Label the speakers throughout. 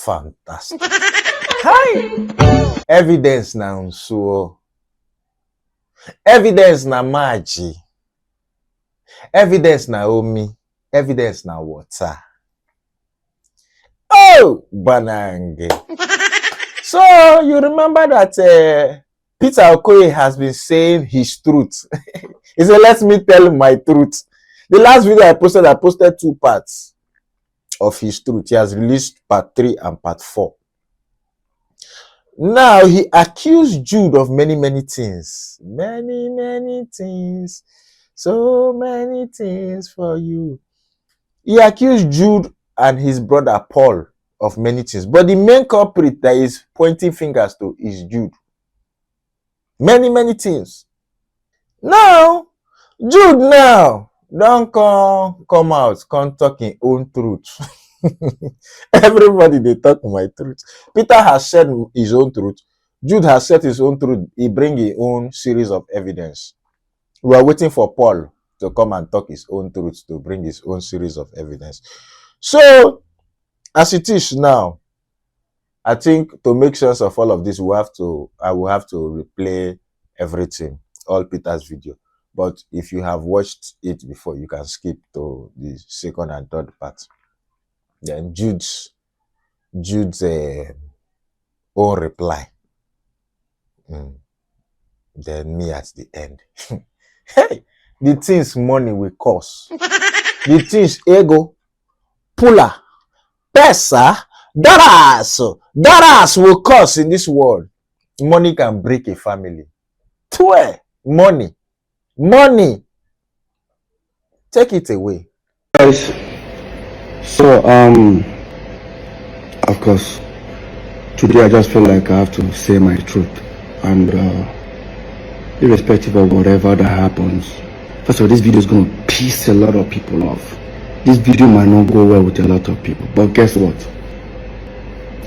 Speaker 1: Fantastic. Hi. Evidence now, so evidence na Maji. Evidence na Omi. Evidence na water. Oh, Banange. So you remember that Peter Okoye has been saying his truth. He said, let me tell my truth. The last video I posted 2 parts of his truth. He has released part 3 and part 4. Now he accused Jude of many things. Many things. So many things for you. He accused Jude and his brother Paul of many things. But the main culprit that is pointing fingers to is Jude. Many things. Now, Jude now don't come out, come talk in own truth. Everybody they talk my truth. Peter has said his own truth. Jude has said his own truth. He bring his own series of evidence. We are waiting for Paul to come and talk his own truth, to bring his own series of evidence. So, as it is now, I think to make sense of all of this, I will have to replay everything, all Peter's video. But if you have watched it before, you can skip to the second and third part. Then Jude's own reply. Then me at the end. Hey, the things money will cost. The things ego, puller, pesa, dollars will cost in this world. Money can break a family. Money. Take it away.
Speaker 2: Guys, so of course, today I just feel like I have to say my truth, and irrespective of whatever that happens, first of all, this video is going to piss a lot of people off. This video might not go well with a lot of people, but guess what?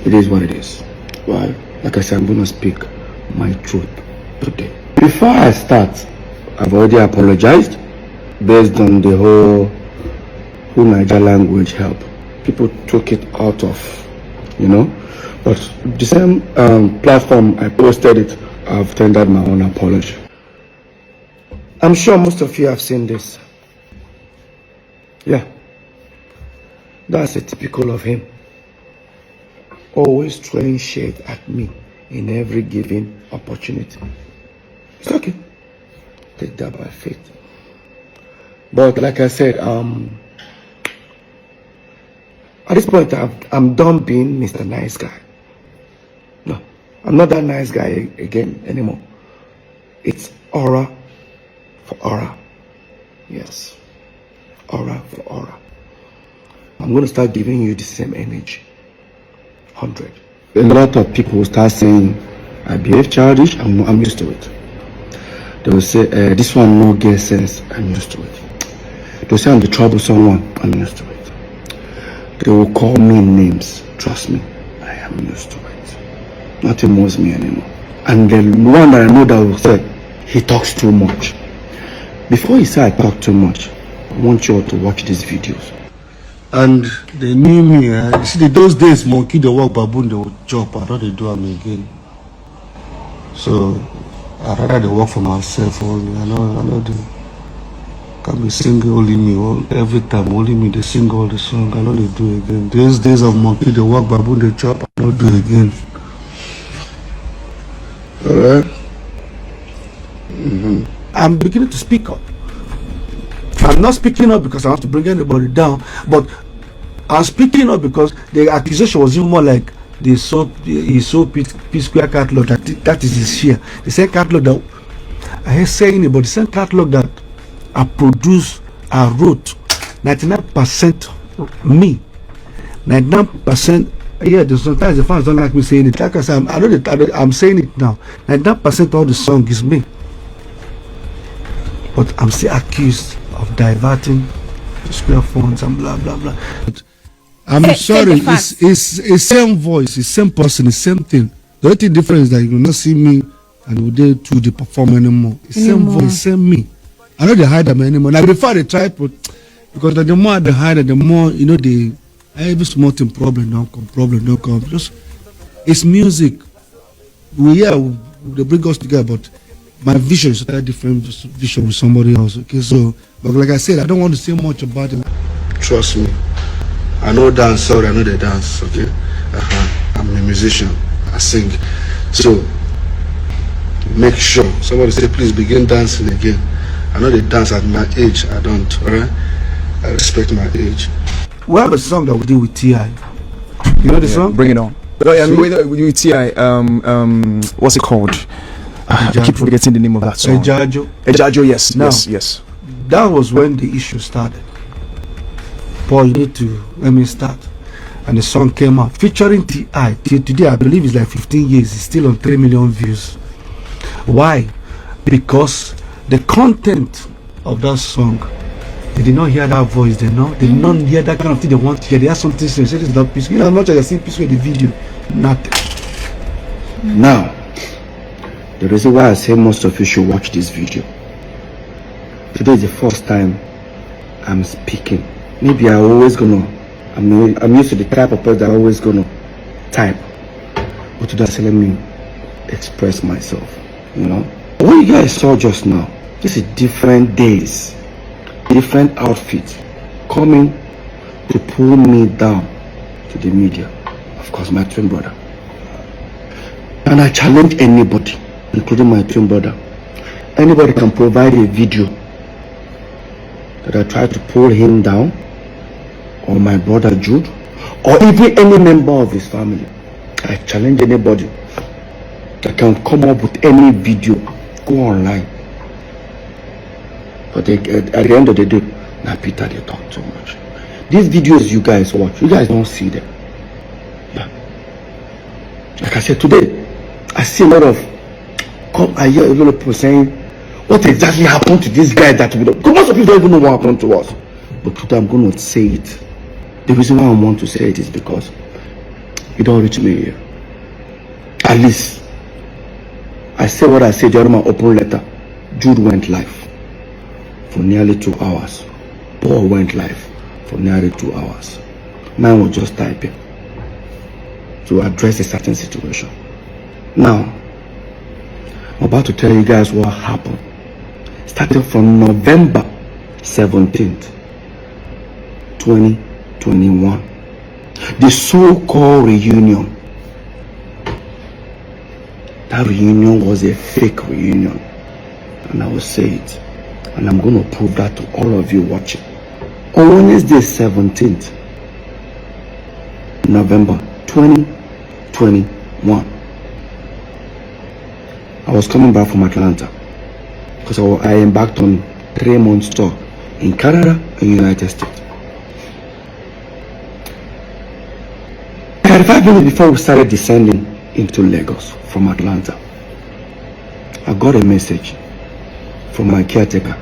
Speaker 2: It is what it is. Well, like I said, I'm going to speak my truth today. Before I start, I've already apologized based on the whole Nigerian language help. People took it out of, but the same platform I posted it, I've tendered my own apology. I'm sure most of you have seen this. Yeah, that's a typical of him. Always throwing shade at me in every given opportunity. It's okay. Take that by faith. But like I said, at this point, I'm done being Mr. Nice Guy. No, I'm not that nice guy again anymore. It's aura for aura. Yes, aura for aura. I'm going to start giving you the same energy. 100. A lot of people will start saying, I behave childish, I'm used to it. They will say, this one no get sense, I'm used to it. They will say I'm the troublesome one, I'm used to it. They will call me names, trust me, I am used to it. Nothing moves me anymore. And the one that I know that will say, he talks too much. Before he say I talk too much, I want you all to watch these videos.
Speaker 3: And they knew me. You see, those days, monkey they walk, baboon they would chop. I don't they do them again. So I rather they work for myself only. I know they can be singing only me every time. Only me they sing all the song. I know they do again. These days of monkey they walk, baboon they chop. I don't do again. Alright. I'm beginning to speak up. I'm not speaking up because I have to bring anybody down, but I'm speaking up because the accusation was even more like he sold Psquare catalog. That is his share. The same catalog that I hear saying it, but the same catalog that I produced, I wrote, 99% me, 99%. Yeah, sometimes the fans don't like me saying it. Like I said, I'm saying it now. 99% of the song is me, but I'm still accused of diverting Psquare funds and blah blah blah. But I'm sorry, it's same voice, it's same person, it's same thing. The only difference is that you will not see me and you dare to the perform anymore. It's same voice, same me. I know they hide them anymore. Like before they try, because the more they hide it, the more they Every small thing, problem don't come. Just it's music. They bring us together, but my vision is a different vision with somebody else. Okay, so but like I said, I don't want to say much about it. Trust me, I know dance. Sorry, I know they dance. Okay, I'm a musician. I sing. So make sure somebody say, please begin dancing again. I know they dance at my age. I don't. All right. I respect my age. We have a song that we did with T.I. You know the song?
Speaker 4: Bring it on. But with T.I. What's it called? I keep forgetting the name of that song. Ejajo, yes.
Speaker 3: Now,
Speaker 4: yes.
Speaker 3: That was when the issue started. Paul, you need to let me start. And the song came out featuring T.I. Till today, I believe it's like 15 years. It's still on 3 million views. Why? Because the content of that song, they did not hear that voice. They did not hear that kind of thing they want to hear. They have something to say. This is not peaceful. You know, as much as I see peaceful in the video, nothing.
Speaker 2: Now, the reason why I say most of you should watch this video. Today is the first time I'm speaking. Maybe I'm used to the type of person that I'm always gonna type. But today I say, let me express myself, you know. What you guys saw just now, this is different days, different outfits coming to pull me down to the media. Of course, my twin brother. And I challenge anybody, including my twin brother. Anybody can provide a video that I try to pull him down, or my brother Jude, or even any member of his family. I challenge anybody that can come up with any video, go online. But at the end of the day, now Peter, they talk too much. These videos you guys watch, you guys don't see them. Yeah. Like I said today, I see a lot of, I hear a lot of people saying, what exactly happened to this guy that we don't, because most of you don't even know what happened to us. But today I'm going to say it. The reason why I want to say it is because it don't reach me here. At least, I say what I said during my open letter. Jude went live for nearly 2 hours. Paul went live for nearly 2 hours. Mine was just typing to address a certain situation. Now, I'm about to tell you guys what happened. Starting from November 17th, 2021. The so-called reunion. That reunion was a fake reunion. And I will say it. And I'm going to prove that to all of you watching. On Wednesday 17th, November 2021. I was coming back from Atlanta because I embarked on 3 months tour in Canada and United States. 35 minutes before we started descending into Lagos from Atlanta, I got a message from my caretaker.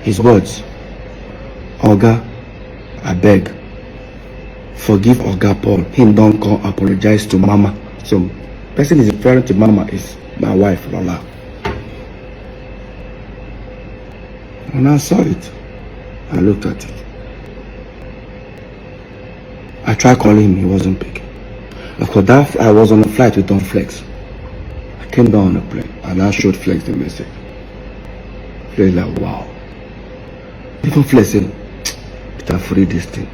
Speaker 2: His words: Oga, I beg, forgive Oga Paul. Him don't come apologize to Mama. So, person is referring to Mama is my wife, Lola. When I saw it, I looked at it. I tried calling him, he wasn't picking. Of course, that I was on a flight with Don Flex. I came down on a plane and I showed Flex the message. Flex like, wow. Even Flex said, Peter, free this thing.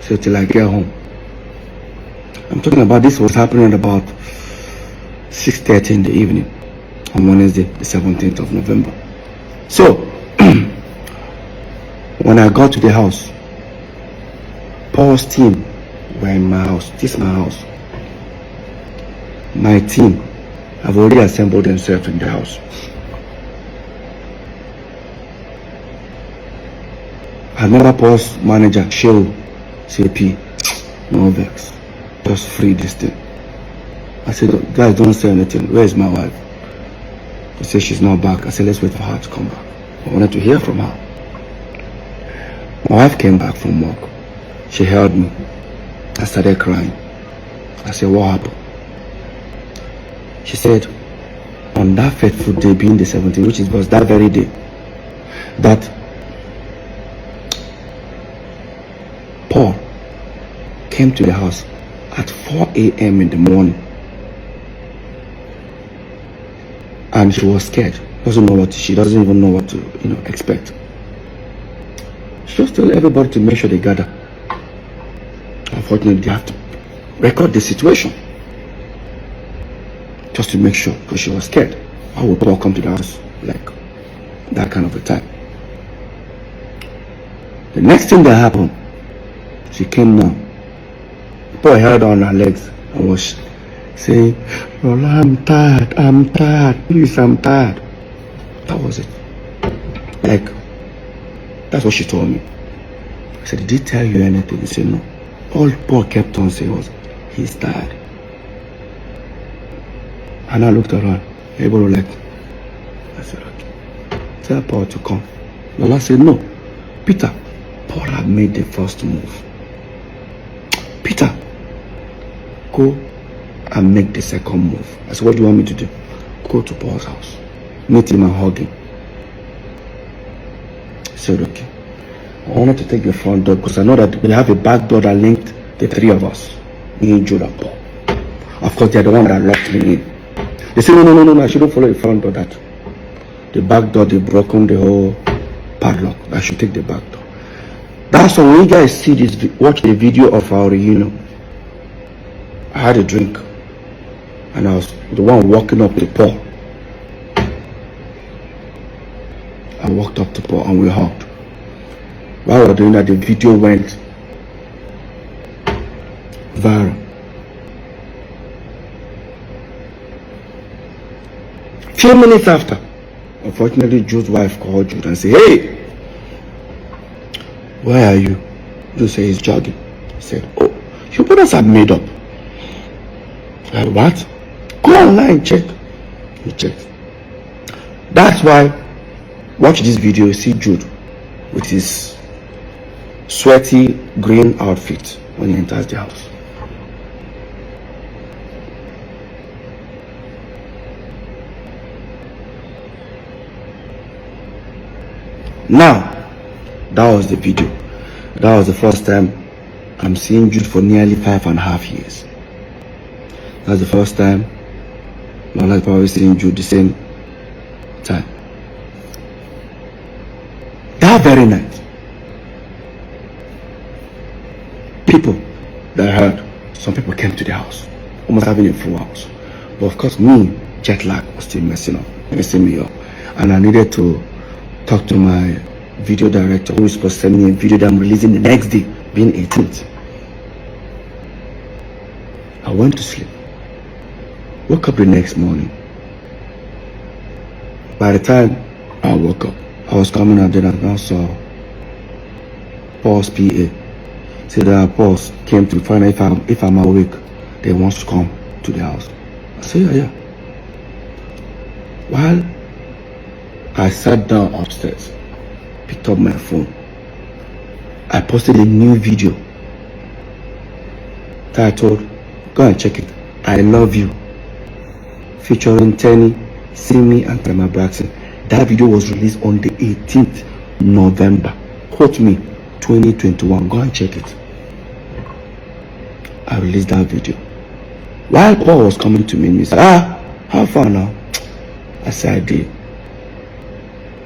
Speaker 2: So till I get home. I'm talking about this was happening at about 6:30 in the evening on Wednesday, the 17th of November. So, when I got to the house, Paul's team were in my house. This is my house. My team have already assembled themselves in the house. I remember Paul's manager, Shehu, CP, no vex, just free this thing. I said, guys, don't say anything. Where is my wife? They said she's not back. I said, let's wait for her to come back. I wanted to hear from her. My wife came back from work. She held me. I started crying. I said, what happened? She said, on that fateful day, being the 17th, which was that very day, that came to the house at 4 a.m. in the morning. And she was scared. She doesn't even know what to, expect. She just told everybody to make sure they gather. Unfortunately, they have to record the situation. Just to make sure, because she was scared. Why would Paul come to the house like that kind of a time? The next thing that happened, she came down. Paul held on her legs and was saying, Lola, I'm tired, please, I'm tired. That was it. Like, that's what she told me. I said, did he tell you anything? He said, no. All Paul kept on saying was, he's tired. And I looked around. Everybody was like, I said, okay. Tell Paul to come. Lola said, no. Peter, Paul had made the first move. Peter, go and make the second move. I said, what do you want me to do? Go to Paul's house. Meet him and hug him. I said, okay. I wanted to take the front door because I know that we have a back door that linked the three of us. Me, Jude and Paul. Of course, they're the one that locked me in. They said, no, I shouldn't follow the front door. That the back door, they've broken the whole padlock. I should take the back door. That's why when you guys see this, watch the video of our reunion. I had a drink. And I was the one walking up to Paul. I walked up to Paul and we hugged. While we were doing that, the video went viral. Few minutes after, unfortunately, Jude's wife called Jude and said, hey, where are you? Jude said he's jogging. He said, oh, your brothers are made up. I said, what? Go online, check. He checked. That's why, watch this video, you see Jude with his sweaty green outfit when he enters the house. Now, that was the video. That was the first time I'm seeing Jude for nearly 5.5 years. That's the first time Lola is probably seeing Jude the same time. That very night, people that I heard, some people came to the house, almost having a full house. But of course, me, jet lag was still messing me up. And I needed to talk to my video director who is supposed to send me a video that I'm releasing the next day, being 18th. I went to sleep. Woke up the next morning. By the time I woke up, I was coming out there and I saw Paul's PA. Said that Paul came to find out if I'm awake. They want to come to the house. I said, yeah. While I sat down upstairs, picked up my phone, I posted a new video titled, go and check it, I Love You, featuring Tenny, Simi and Prema Braxton. That video was released on the 18th November. Quote me, 2021. Go and check it. I released that video. While Paul was coming to me, he said, how far now? I said, I did.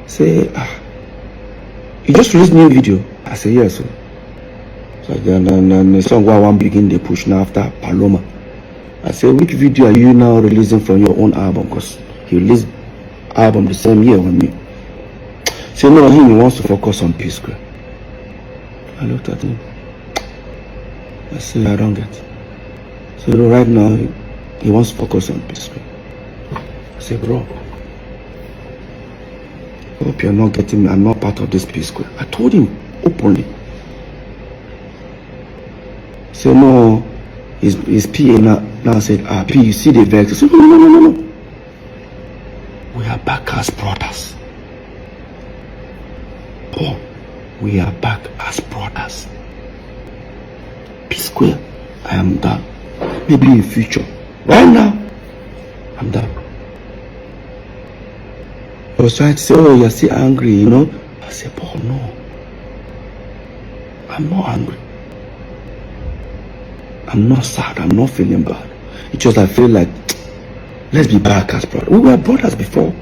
Speaker 2: Say, you just released new video? I said, yes, sir. So then the song where I want to begin the push now after Paloma. I said, which video are you now releasing from your own album? Because he released album the same year with me. So no, he wants to focus on Psquare. I looked at him. I said, I don't get it. So right now, he wants to focus on Psquare. I said, bro, I hope you're not getting me. I'm not part of this Psquare. I told him openly. So no, his PA now said, P, you see the vex. I said, no. We are back as brothers. Oh, we are back as brothers. Psquare, I am done. Maybe in future. Right now, I'm done. I was trying to say, oh, you're still angry, you know. I said, Paul, no. I'm not angry. I'm not sad. I'm not feeling bad. It's just I feel like, let's be back as brothers. We were brothers before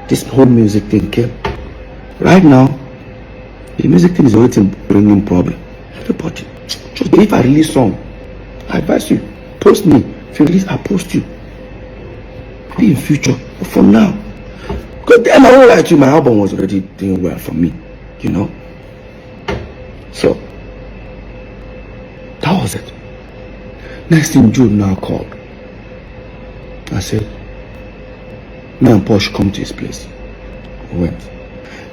Speaker 2: this whole music thing came. Right now, the music thing is the only thing bringing problem. Everybody, just if I release song, I advise you, post me. If you release, I post you. Maybe in future, but for now, because then I won't lie to you, my album was already doing well for me, you know. So that was it. Next thing, Jude now called. I said, me and Paul should come to his place. We went.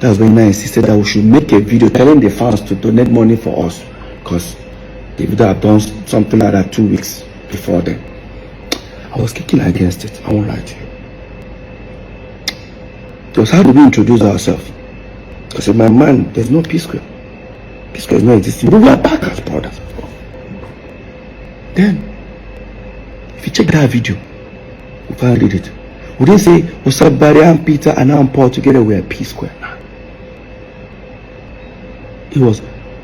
Speaker 2: That was when I insisted that we should make a video telling the fans to donate money for us, because they would have done something like that 2 weeks before then. I was kicking against it. I won't lie to you. It was how do we introduce ourselves? Because in my mind, there's no Psquare. Psquare is not existing. But we are back as brothers. Then, if you check that video, we finally did it. We didn't say, what's up, Barry, I'm Peter, and I'm Paul, together we are Psquare. It was,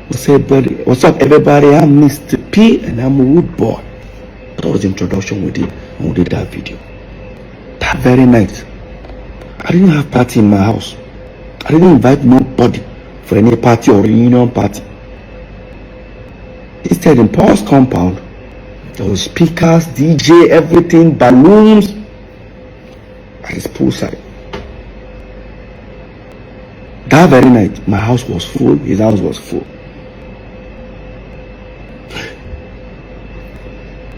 Speaker 2: what's up, everybody, I'm Mr. P, and I'm Rudeboy. That was the introduction we did when we did that video. That very night, I didn't have party in my house. I didn't invite nobody for any party or reunion party. Instead, in Paul's compound, there was speakers, DJ, everything, balloons at his poolside. That very night, my house was full, his house was full.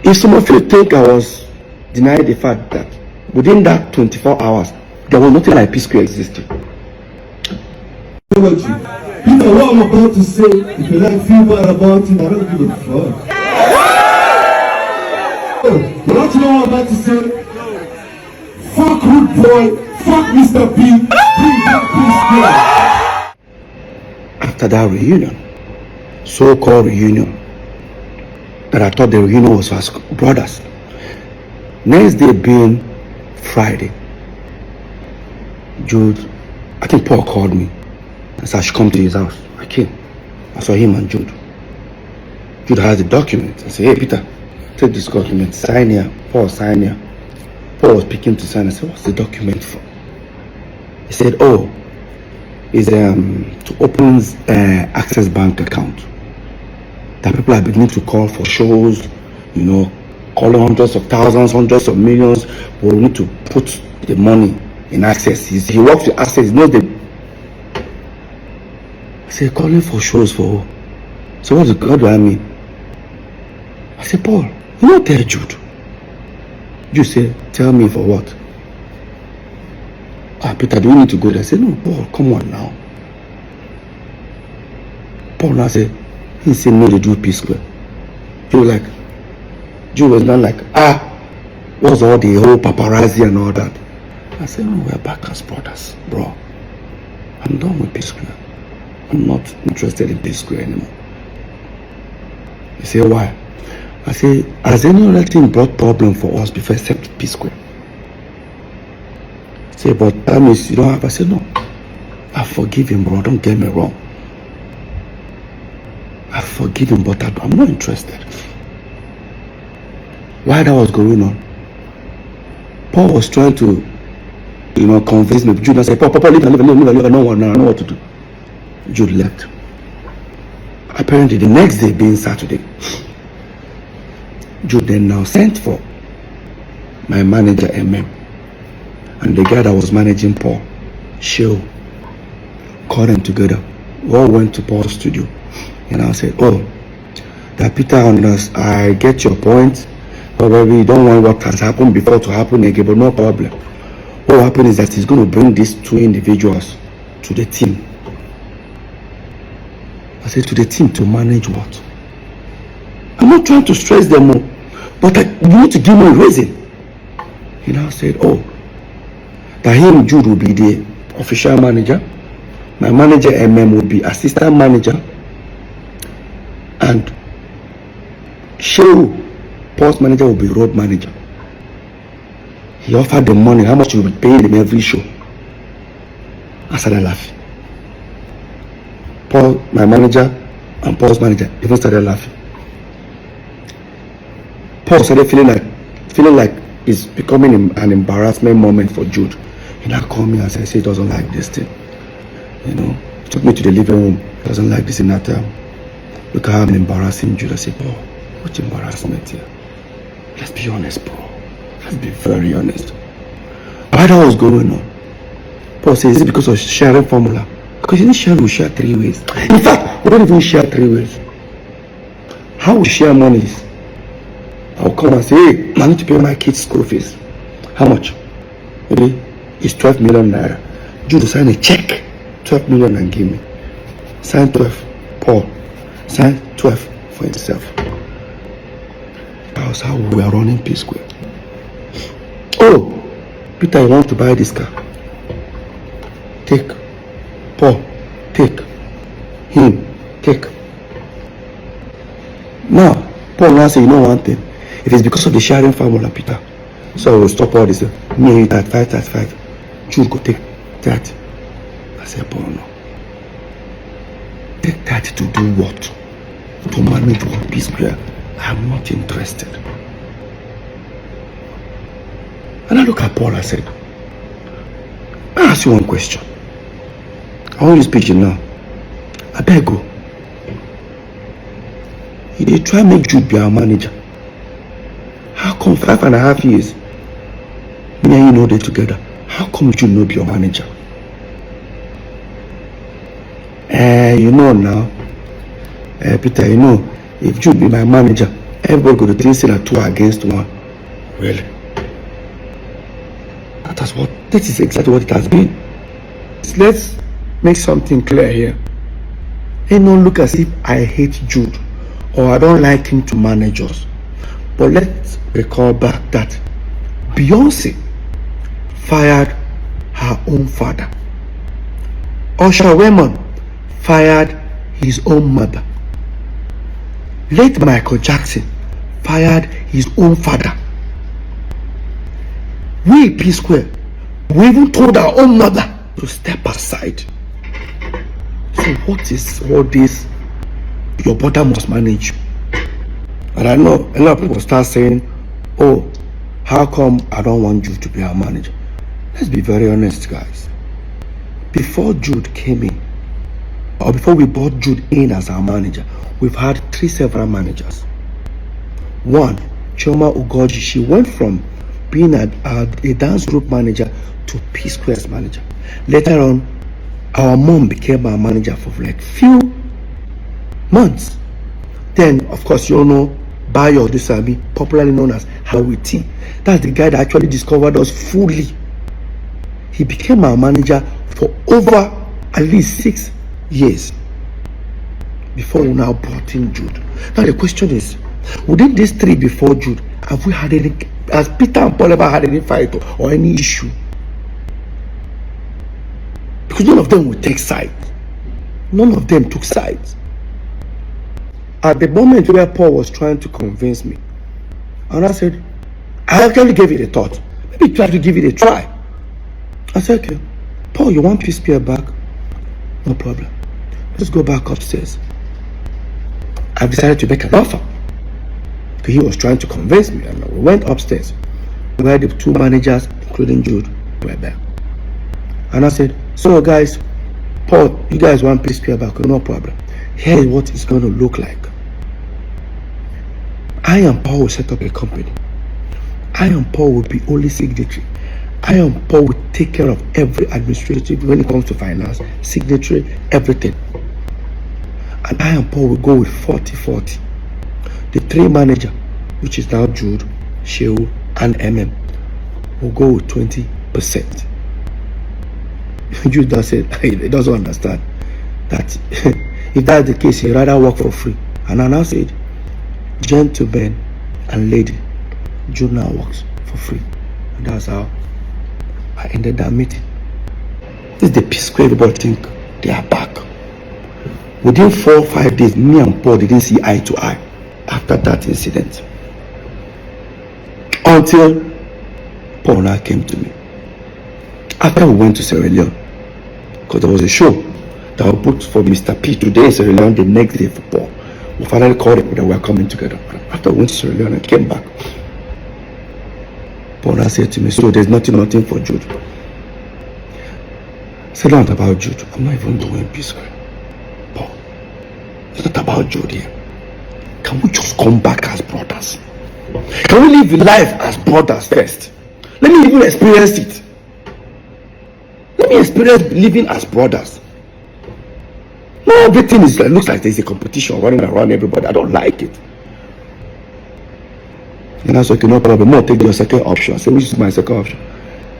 Speaker 2: If some of you think I was denying the fact that within that 24 hours, there was nothing like Psquare existing.
Speaker 3: You know what I'm about to say. If you like feel bad about it, I don't give a fuck. You want to know what I'm about to say? Fuck Rudeboy, fuck Mr. P, bring back Psquare.
Speaker 2: After that reunion, so-called reunion, that I thought the reunion was for us brothers. Next day being Friday, Jude, I think Paul called me and said I should come to his house. I came. I saw him and Jude. Jude has the document. I said, hey Peter, take this document, sign here. Paul, sign here. Paul was picking to sign. I said, what's the document for? He said, oh, it's to open Access Bank account. That people are beginning to call for shows, you know, calling hundreds of thousands, hundreds of millions. But we need to put the money in Access. He works with Access. He knows the. I said, calling for shows for who? So what do I mean? I said, Paul, you not tell Jude. Jude said, tell me for what? Ah, Peter, do you need to go there? I said, no, Paul, come on now. Paul now said, he said no to do Psquare. Jude was not like, what's all the whole paparazzi and all that? I said, no, we're back as brothers, bro. I'm done with Psquare. I'm not interested in Psquare anymore. He said, why? I said, has any other thing brought problem for us before except Psquare? He said, but that means you don't have. I said, no. I forgive him, bro. Don't get me wrong. I forgive him, but I'm not interested. While that was going on, Paul was trying to, you know, convince me. Jude said, Paul, leave. I know what to do. Jude left. Apparently, the next day being Saturday, Jude then now sent for my manager, MM, and the guy that was managing Paul, Sheil, called them together. We all went to Paul's studio. And I said, oh, that Peter on us, I get your point. But we don't want what has happened before to happen again, but no problem. What will happen is that he's going to bring these two individuals to the team. I said, to the team to manage what? I'm not trying to stress them more, but you need to give me a reason. He now said, oh, that him, Jude, will be the official manager. My manager, MM, will be assistant manager. And Sheil, Paul's manager, will be road manager. He offered them money, how much he will be paying them every show. I started laughing. Paul, my manager, and Paul's manager even started laughing. Paul started feeling like it's becoming an embarrassment moment for Jude. He now called me and said he doesn't like this thing. You know, he took me to the living room. He doesn't like this in that time. Look how I'm embarrassing Jude. I said, Paul, what embarrassment here? Let's be honest, bro. Let's be very honest. Why that was going on? Paul says, is it because of sharing formula? Because in sharing we share 3 ways. In fact, we don't even share 3 ways. How we share money is, I'll come and say, hey, I need to pay my kids' school fees. How much? Maybe it's 12 million naira. Jude sign a check, 12 million and give me. Sign 12, Paul. Sign 12 for himself. That was how we were running Psquare. Oh, Peter, you want to buy this car? Take. Paul, take. Him, take. Now, Paul now say, you know one thing. If it's because of the sharing formula, Peter, so we'll stop all this. Me and you 35. Jude go take 30. I said, Paul, no. Take 30 to do what? To manage what? Psquare. I'm not interested. And I look at Paul, I said, I ask you one question. I want you speaking now. I beg you. They try make Jude be our manager. How come 5.5 years me and you know they together? How come Jude no be your manager? You know now, Peter, you know, if Jude be my manager, everybody go to think say that 2 against 1. Really? That is exactly what it has been. Let's make something clear here. Ain't no look as if I hate Jude or I don't like him to manage us. But let's recall back that Beyonce fired her own father. Usher Raymond fired his own mother. Late Michael Jackson fired his own father. We Psquare, we even told our own mother to step aside. So what is all this? Your brother must manage. And I know a lot of people start saying, oh, how come I don't want Jude to be our manager? Let's be very honest, guys. Before Jude came in, or before we brought Jude in as our manager, we've had 3 several managers. One, Chioma Ugoji, she went from being a dance group manager to Psquare's manager. Later on, our mom became our manager for like few months. Then, of course, you all know Bayo Dusabi, popularly known as Howie T. That's the guy that actually discovered us fully. He became our manager for over at least 6 years before we now brought in Jude. Now the question is, within these 3 before Jude, have we had any, has Peter and Paul ever had any fight or any issue? Because none of them would take sides. None of them took sides. At the moment where Paul was trying to convince me, and I said, I actually gave it a thought. Maybe try to give it a try. I said, okay, Paul, you want Psquare back? No problem. Let's go back upstairs. I decided to make an offer. He was trying to convince me, and we went upstairs where the 2 managers, including Jude, were there. And I said, so guys, Paul, you guys want Psquare back? No problem. Here is what it's going to look like. I and Paul will set up a company. I and Paul will be only signatory. I and Paul will take care of every administrative when it comes to finance, signatory, everything. And I and Paul will go with 40-40. The 3 manager, which is now Jude, Shehu, and MM, will go with 20%. Jude does say he doesn't understand that if that's the case, he'd rather work for free. And I now said, gentlemen and lady, Jude now works for free. And that's how I ended that meeting. This is the Psquare everybody think they are back. Within 4 or 5 days, me and Paul didn't see eye to eye after that incident. Until Paul now came to me. After we went to Sierra Leone, because there was a show that was booked for Mr. P today in Sierra Leone, the next day for Paul. We finally called it that we were coming together. After we went to Sierra Leone, I came back. Paul said to me, so there's nothing for Jude. I said, not about Jude. I'm not even doing Psquare. Paul, it's not about Jude here. Can we just come back as brothers? Can we live life as brothers first? Let me even experience it. Let me experience living as brothers. No, everything looks like there's a competition running around everybody. I don't like it. And I said, okay, no problem. No, take your second option. I said, which is my second option?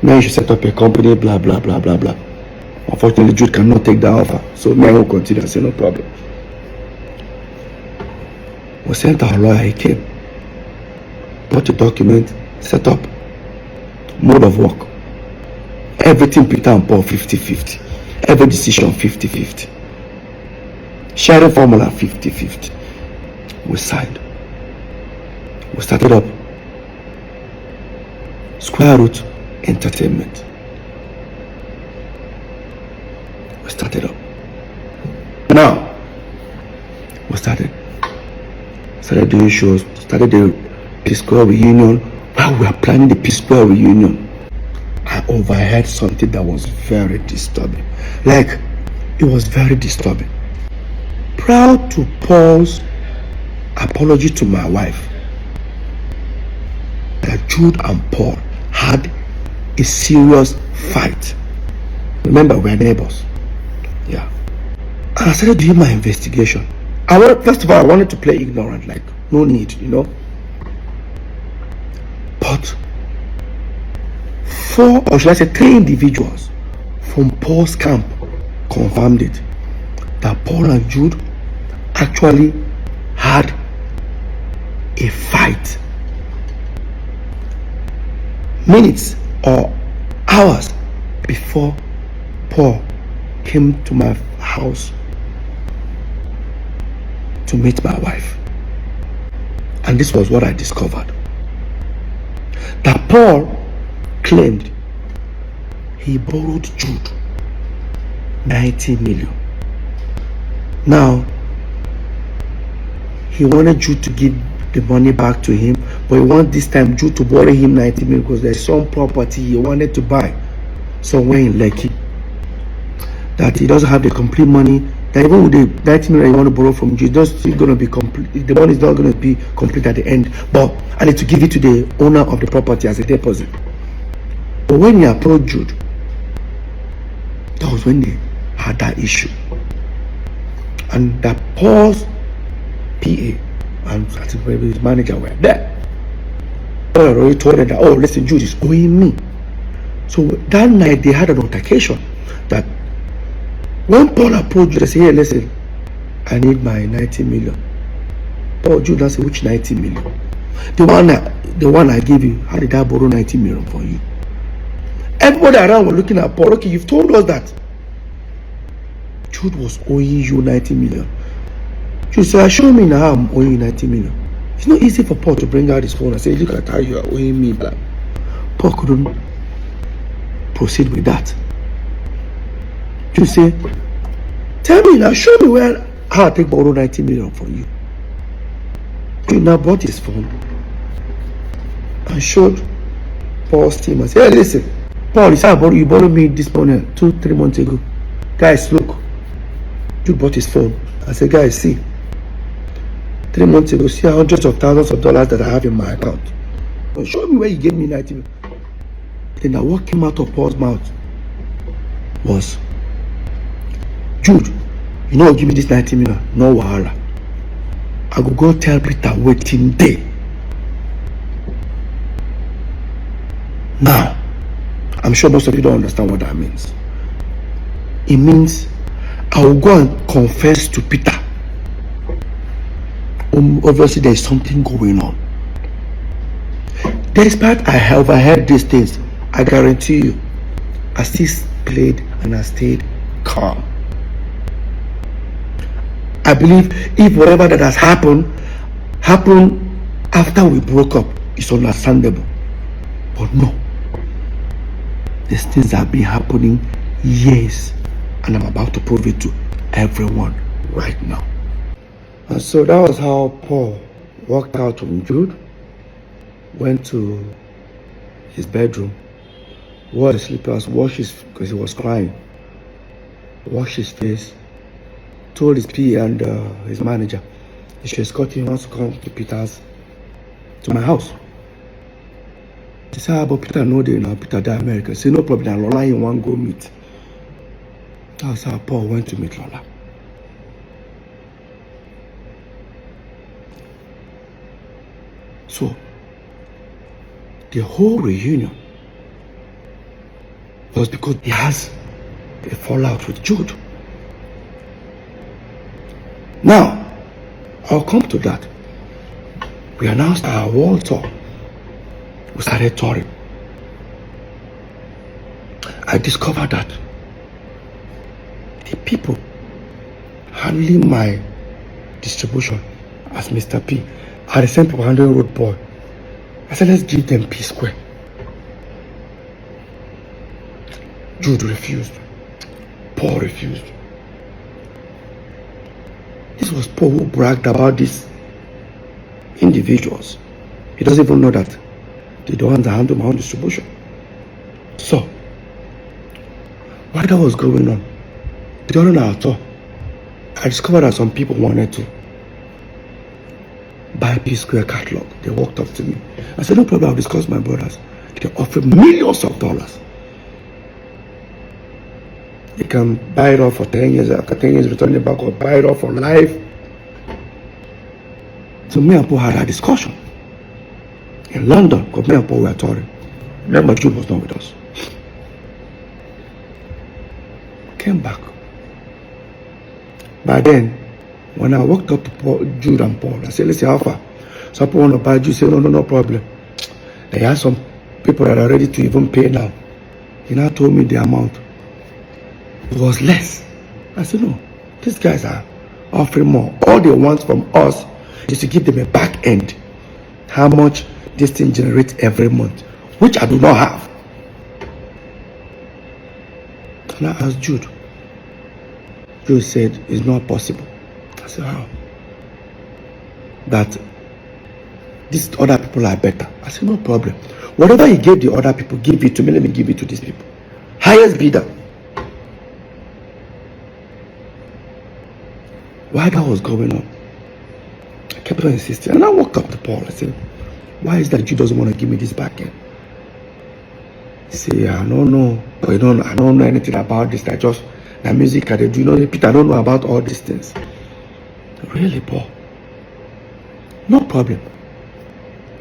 Speaker 2: Now you should set up a company, blah, blah, blah, blah, blah. Unfortunately, Jude cannot take that offer. So now I will continue. I said, no problem. We sent our lawyer, he came. Brought the document, set up. Mode of work. Everything Peter and Paul 50-50. Every decision 50-50. Sharing formula 50-50. We signed. We started up Square Root Entertainment. We started up. Now we started doing shows, started the Psquare reunion. While we were planning the Psquare reunion, I overheard something that was very disturbing. Like, it was very disturbing. Proud to Paul's apology to my wife that Jude and Paul had a serious fight. Remember, we're neighbors. Yeah. And I started doing my investigation. First of all, I wanted to play ignorant, like, no need, you know. But 4, or should I say 3 individuals from Paul's camp confirmed it, that Paul and Jude actually had a fight minutes or hours before Paul came to my house to meet my wife. And this was what I discovered, that Paul claimed he borrowed Jude 90 million. Now he wanted Jude to give the money back to him, but he wanted this time Jude to borrow him 90 million because there's some property he wanted to buy somewhere in Lekki that he doesn't have the complete money. That even with the 90 million you want to borrow from Jude, it's still going to be complete. The money is not going to be complete at the end, but I need to give it to the owner of the property as a deposit. But when he approached Jude, that was when they had that issue, and that Paul's PA and I think maybe his manager were there. Paul already told them that, oh, listen, Jude is owing me. So that night they had an altercation that when Paul approached Jude, they said, hey, listen, I need my 90 million. Oh, Jude, I said, which 90 million? The one I gave you. How did I borrow 90 million for you? Everybody around were looking at Paul. Okay, you've told us that Jude was owing you 90 million. Jude said, show me now I'm owing you 90 million. It's not easy for Paul to bring out his phone and say, look at how you are owing me. Blah. Paul couldn't proceed with that. Jude said, tell me now, show me how I take borrow 90 million from you. Jude now brought his phone and showed Paul's team and said, hey, listen, Paul, you borrowed me this money 2-3 months ago. Guys, look. Jude bought his phone and said, guys, see, 3 months ago, see hundreds of thousands of dollars that I have in my account. But show me where you gave me 90 million. Then what came out of Paul's mouth was, Jude, you know, give me this 90 million, no wahala. I will go tell Peter waiting day. Now, I'm sure most of you don't understand what that means. It means I will go and confess to Peter. Obviously, there is something going on. Despite I have heard these things, I guarantee you, I still played and I stayed calm. I believe if whatever that has happened after we broke up, it's understandable. But no, these things have been happening years, and I'm about to prove it to everyone right now. And so that was how Paul walked out from Jude, went to his bedroom, wore his slippers, washed his, because he was crying, washed his face, told his PA and his manager, he should escort him, wants to come to to my house. He said, but Peter no day now, Peter die America. He said, no problem, now Lola in one go meet. That's how Paul went to meet Lola. So, the whole reunion was because he has a fallout with Jude. Now, I'll come to that. We announced our world tour. We started touring. I discovered that the people handling my distribution as Mr. P are the same people handling Rudeboy. I said, let's give them Psquare. Jude refused. Paul refused. This was Paul who bragged about these individuals. He doesn't even know that they're the ones that handle my own distribution. So, while that was going on, during our tour, I discovered that some people wanted to buy Psquare catalog. They walked up to me. I said, no problem, I'll discuss my brothers. They offered millions of dollars. You can buy it off for 10 years, after 10 years return it back, or buy it off for life. So me and Paul had a discussion in London, because me and Paul were touring. Remember, Jude was not with us. Came back. By then, when I walked up to Jude and Paul, I said, listen, how far? Some people want to buy Jude. Say, no problem. They had some people that are ready to even pay now. He now told me the amount. It was less. I said, no, these guys are offering more. All they want from us is to give them a back end. How much this thing generates every month, which I do not have. And I asked Jude. Jude said, it's not possible. I said, how? That these other people are better. I said, no problem. Whatever he gave the other people, give it to me. Let me give it to these people. Highest bidder. While that was going on, I kept on insisting. And I walked up to Paul. I said, why is that Jude doesn't want to give me this back end? He said, I don't know. I don't know anything about this. I just, the music I do. You know, Peter, I don't know about all these things. Really, Paul? No problem.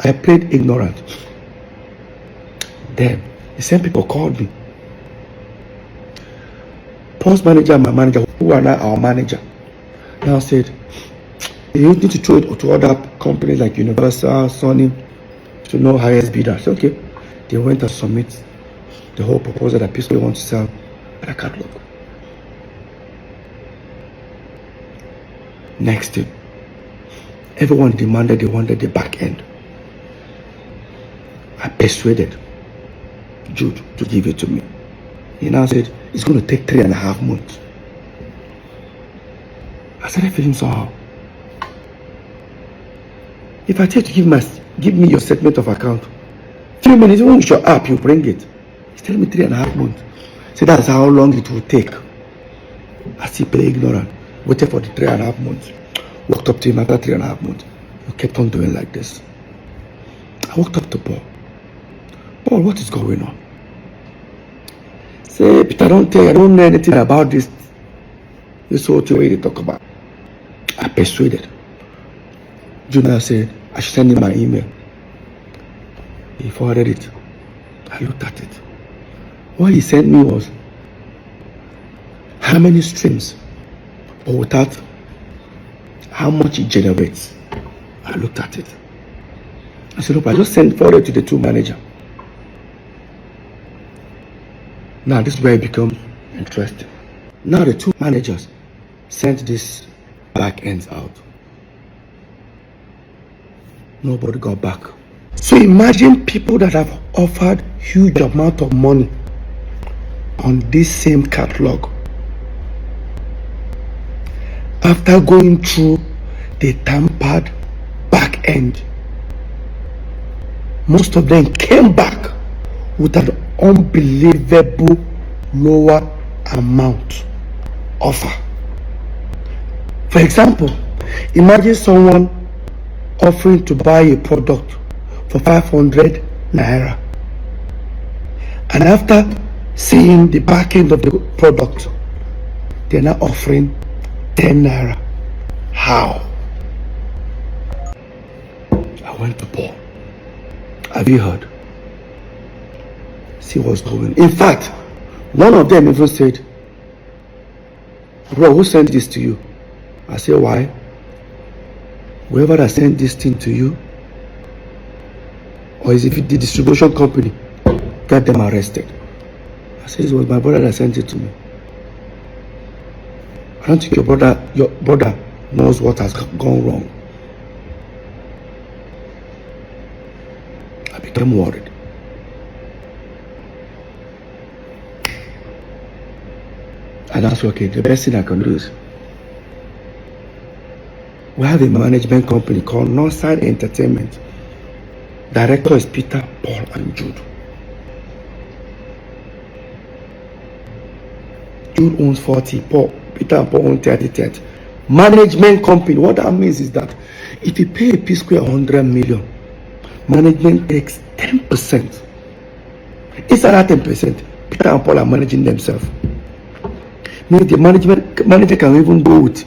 Speaker 2: I played ignorant. Then, the same people called me. Paul's manager and my manager, who are now our manager, now said, you need to throw it to other companies like Universal, Sony, to know highest bidder. I said, okay. They went to submit the whole proposal that Psquare wants to sell at a catalog. Next thing, everyone demanded, they wanted the back end. I persuaded Jude to give it to me. He now said, it's going to take 3.5 months. I started feeling somehow. If I tell you to give me your statement of account, 3 minutes, even with your app, you bring it. He's telling me 3.5 months. So that's how long it will take. I still play ignorant. Waited for the 3.5 months. Walked up to him after 3.5 months. He kept on doing like this. I walked up to Paul. Paul, what is going on? Say, Peter, I don't know anything about this. This whole thing they talk about. I persuaded. Junior said, I should send him my email. He forwarded it. I looked at it. What he sent me was how many streams, but without how much it generates. I looked at it. I said, look, I just sent forward to the two managers. Now this is where it becomes interesting. Now the two managers sent this back ends out. Nobody got back. So imagine people that have offered huge amount of money on this same catalog. After going through they tampered back end. Most of them came back with an unbelievable lower amount offer. For example, imagine someone offering to buy a product for 500 naira, and after seeing the back end of the product, they're now offering 10 naira. How? I went to Paul. Have you heard? See what's going on. In fact, one of them even said, bro, who sent this to you? I said, why? Whoever that sent this thing to you, or is it the distribution company, got them arrested. I said, it was my brother that sent it to me. I don't think your brother knows what has gone wrong. I became worried. And that's okay. The best thing I can do is, we have a management company called Northside Entertainment. Director is Peter, Paul, and Jude. Jude owns 40, Peter and Paul own 30. Management company, what that means is that if you pay a Psquare 100 million, management takes 10%. Inside that 10%, Peter and Paul are managing themselves. Maybe the manager can even go with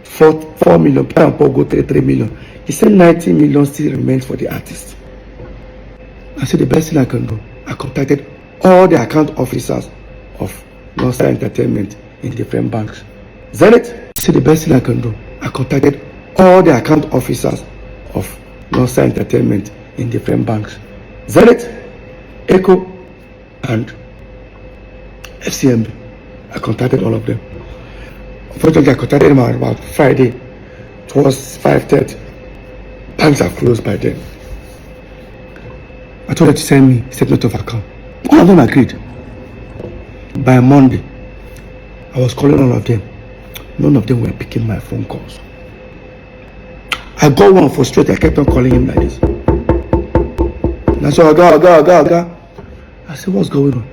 Speaker 2: 4 million, Peter and Paul go 3 million. He said 90 million still remains for the artist. I said the best thing I can do, I contacted all the account officers of Northside Entertainment in different banks. Zenith, I said the best thing I can do, I contacted all the account officers of Northside Entertainment in different banks. Zenith, Echo, and FCMB. I contacted all of them. Unfortunately, I contacted them about Friday. It was 5:30. Banks are closed by then. I told them to send me statement of account. All of them agreed. By Monday, I was calling all of them. None of them were picking my phone calls. I got one frustrated. I kept on calling him like this. And I said, Oga. I said, what's going on?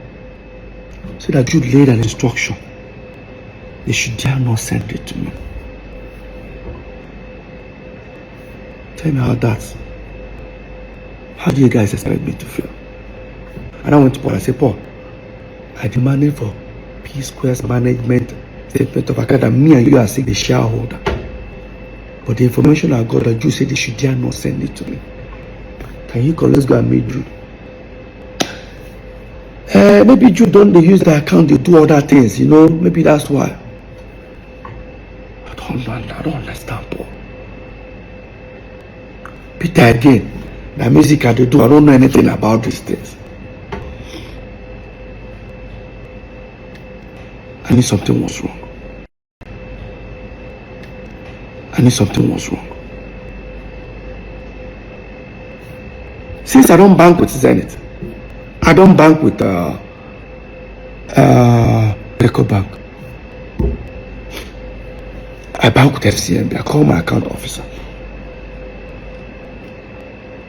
Speaker 2: He said that Jude laid an instruction. They should dare not send it to me. Tell me how do you guys expect me to feel? And I went to Paul. I said, Paul, I demanded for Psquare's management statement of account that me and you are saying the shareholder. But the information I got that Jude said they should dare not send it to me. Can you call? Let's go and meet Jude. Maybe Jude don't they use the account, they do other things, you know, maybe that's why. I don't understand, Paul. Peter again, the music they do, I don't know anything about these things. I knew something was wrong. Since I don't bank with Zenith, I don't bank with Eco Bank. I bank with FCMB. I call my account officer.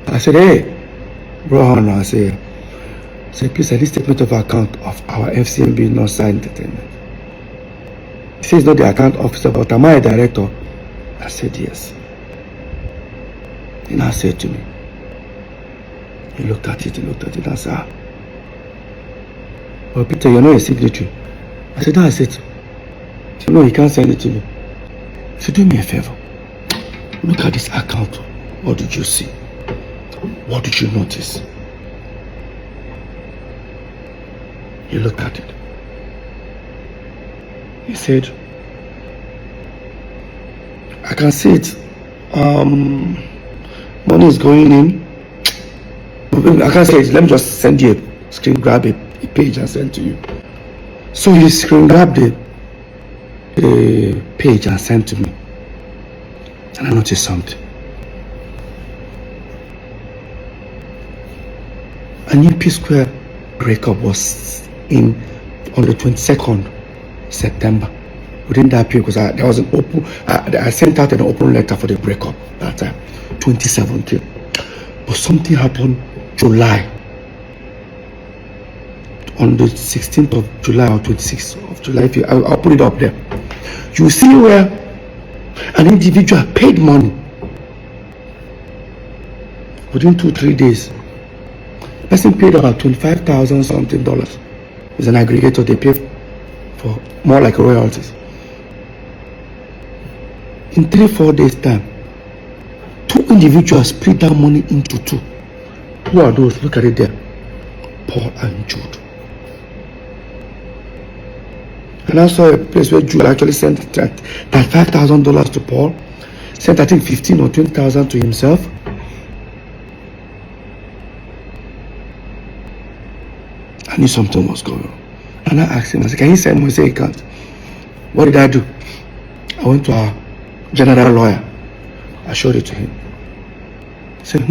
Speaker 2: I said, hey, bro, I say, please, I need statement of account of our FCMB Northside Entertainment. He says, not the account officer, but am I a director? I said, yes. He now said to me, he looked at it and said, well, Peter, you're not a signatory. I said, no, I said, he said, no, he can't send it to me. He said, do me a favor. Look at this account. What did you see? What did you notice? He looked at it. He said, I can see it. Money is going in. I can't say it. Let me just send you a screen grab a page and send to you. So he screen grabbed the page and sent to me. And I noticed something. A new Psquare breakup was on the 22nd September. within that period, because there was an open, I sent out an open letter for the breakup that time, 2017. But something happened July. On the 16th of July or 26th of July, I'll put it up there. You see where an individual paid money within 2-3 days. The person paid about $25,000 something dollars. It's an aggregator, they pay for more like royalties. In 3-4 days time, 2 individuals split that money into 2. Who are those? Look at it there. Paul and Jude. And I saw a place where Jude actually sent that $5,000 to Paul, sent I think 15 or 20,000 to himself. I knew something was going on. And I asked him, I said, can you send me? He said he can't. What did I do? I went to our general lawyer. I showed it to him. He said,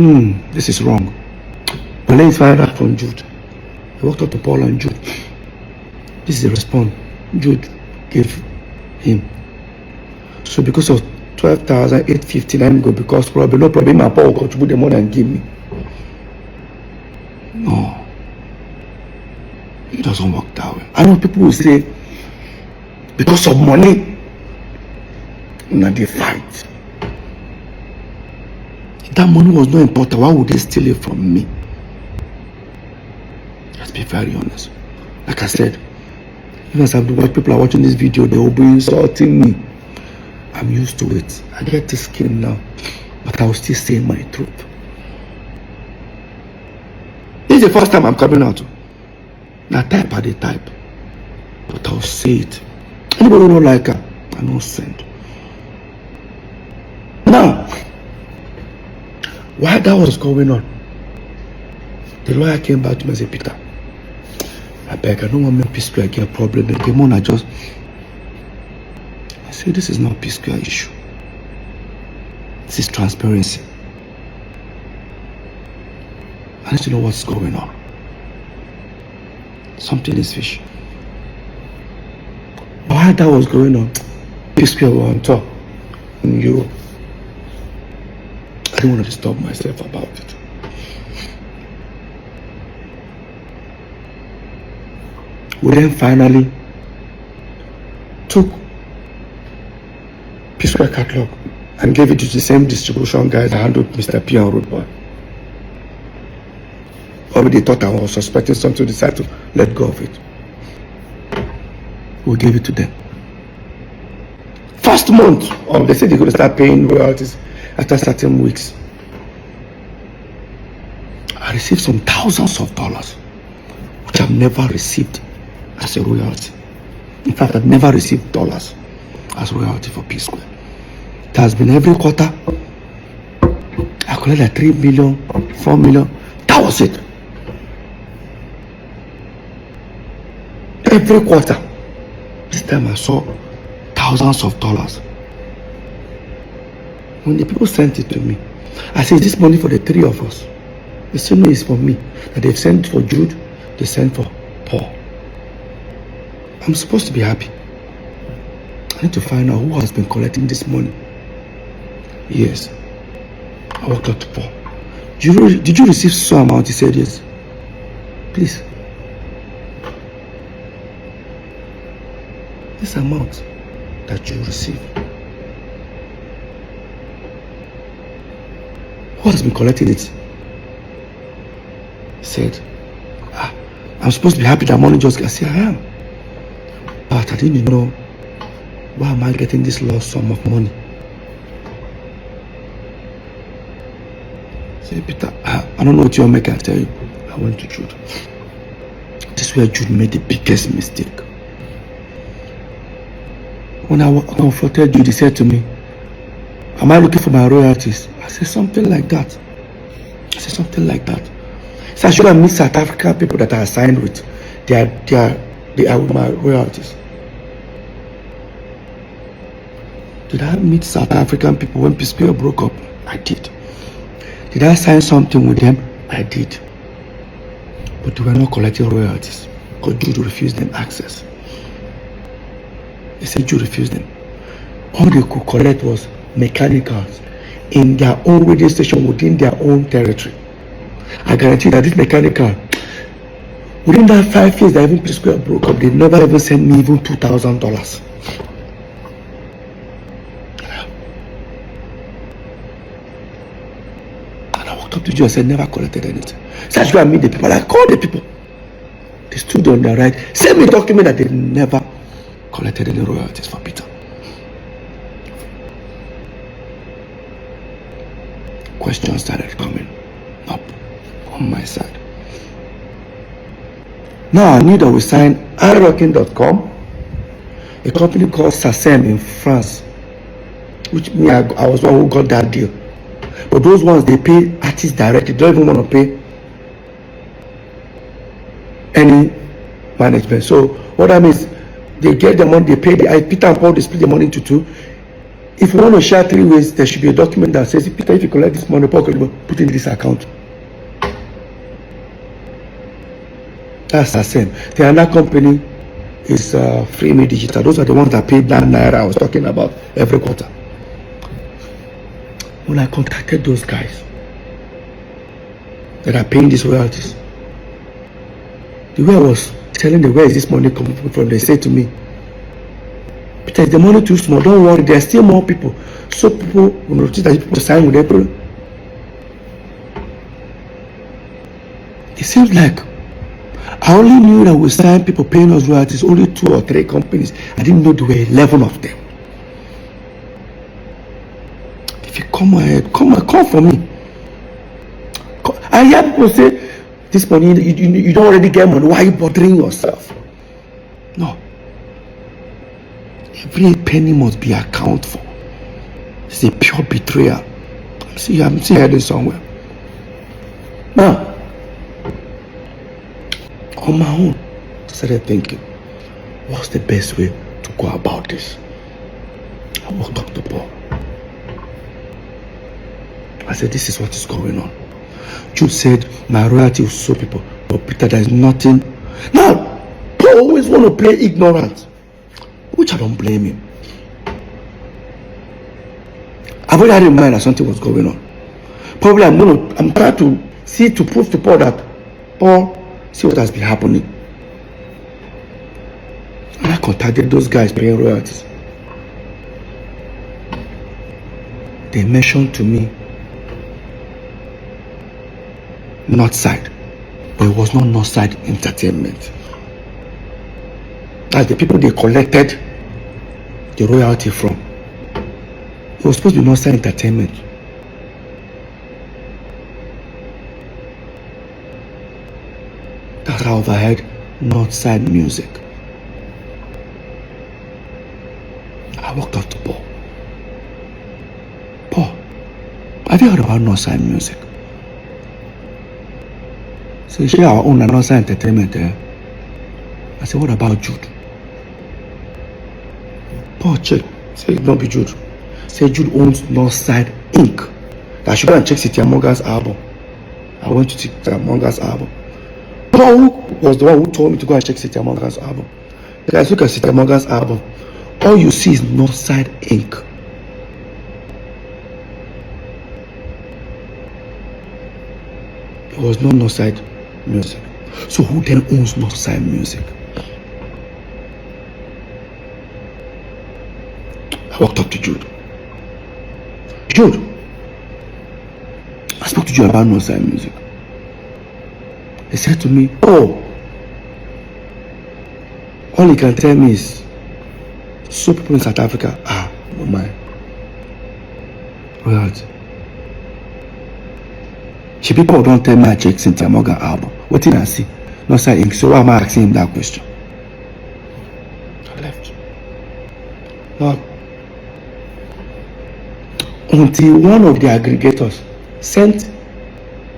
Speaker 2: this is wrong. But let me find out from Jude. I walked up to Paul and Jude. This is the response Jude gave him. So because of 12,850, let me go, because probably no problem, my Paul will contribute the money and give me. No. It doesn't work that way. I know people will say, because of money, they fight. If that money was not important, why would they steal it from me? Let's be very honest. Like I said, even as people are watching this video, they will be insulting me. I'm used to it. I get this skin now, but I will still say my truth. This is the first time I'm coming out. Now type at the type, but I'll say it. Anybody who don't like her, I don't send. Now, while that was going on, the lawyer came back to me and said, Peter, I beg, I don't want me Psquare get a problem. The demon I said, this is not a Psquare issue. This is transparency. I need to know what's going on. Something is fishy. While that was going on, Psquare were on top in Europe. I didn't want to disturb myself about it. We then finally took Psquare catalog and gave it to the same distribution guys that handled Mr. P and Rudeboy. Already thought I was suspecting something, decided to let go of it. We gave it to them. First month, they said they're going to start paying royalties after certain weeks. I received some thousands of dollars, which I've never received as a royalty. In fact, I've never received dollars as royalty for Psquare. It has been every quarter. I collected like 3 million, 4 million. That was it. Every quarter. This time I saw thousands of dollars. When the people sent it to me, I said, is this money for the 3 of us? They said, no, it's for me. That they've sent for Jude, they sent for Paul. I'm supposed to be happy. I need to find out who has been collecting this money. Yes. I walked up to Paul. Did you receive some amount? He said, yes. Please. This amount that you receive, who has been collecting it? He said, I'm supposed to be happy that money just got. I said, I am. But I didn't know, why am I getting this large sum of money? I said, Peter, I don't know what you're making, I tell you. I went to Jude. This is where Jude made the biggest mistake. When I confronted Jude, he said to me, am I looking for my royalties? I said, something like that. I said, something like that. So I should have met South African people that I signed with. They are with my royalties. Did I meet South African people when Psquare broke up? I did. Did I sign something with them? I did. But they were not collecting royalties because Jude refused them access. They said Jude refused them. All they could collect was mechanicals in their own radio station within their own territory. I guarantee that this mechanical, within that 5 years that even Psquare broke up, they never even sent me even $2,000. And I walked up to Jude and said, never collected anything. So I should go and meet the people. I called the people. They stood on their right, sent me a document that they never collected any royalties for Peter. Questions started coming up on my side. Now I knew that we signed iRocking.com, a company called SACEM in France, which me, I was one who got that deal. But those ones, they pay artists directly, they don't even want to pay any management. So what that means, they get the money, they pay the Peter and Paul, they split the money into two. If you want to share 3 ways, there should be a document that says, Peter, if you collect this money, Paul, put in this account. That's the same. The other company is Free Me Digital. Those are the ones that pay that naira I was talking about every quarter. When I contacted those guys that are paying these royalties, the way I was telling them where is this money coming from, they said to me, Peter, is the money too small? Don't worry, there are still more people. So people will notice that people sign with April. It seems like I only knew that we signed people paying us royalties, only 2 or 3 companies. I didn't know there were 11 of them. If you come ahead, come for me. I hear people say, this money, you don't already get money. Why are you bothering yourself? No. Every penny must be accounted for. It's a pure betrayal. I'm still heading somewhere. Now, on my own, I started thinking, what's the best way to go about this? I walked up to Paul. I said, this is what is going on. Jude said, my royalty will show people, but Peter, there is nothing. Now, Paul always want to play ignorant, which I don't blame him. I've already had in mind that something was going on. Probably I'm trying to prove to Paul that, Paul, see what has been happening. And I contacted those guys paying royalties. They mentioned to me Northside, but it was not Northside Entertainment. That's the people they collected the royalty from. It was supposed to be Northside Entertainment. That's how I overheard Northside Music. I walked up to Paul. Paul, have you heard about Northside Music? So you share our own Northside Entertainment there. I said, what about Jude? Paul check. Say it not be Jude. Say Jude owns Northside Inc. I should go and check City Morgan's album. I went to City Morgan's album. Paul was the one who told me to go and check City Morgan's album. Guys, look at City Morgan's album. All you see is Northside Inc. It was not Northside Music. So who then owns Northside Music? I walked up to Jude. Jude, I spoke to Jude about Northside Music. He said to me, oh, all he can tell me is, so people in South Africa, no mind. Royalty. People don't tell me I check Cynthia Morgan album. What did I see? Northside Inc. So why am I asking him that question? I left. Now, until one of the aggregators sent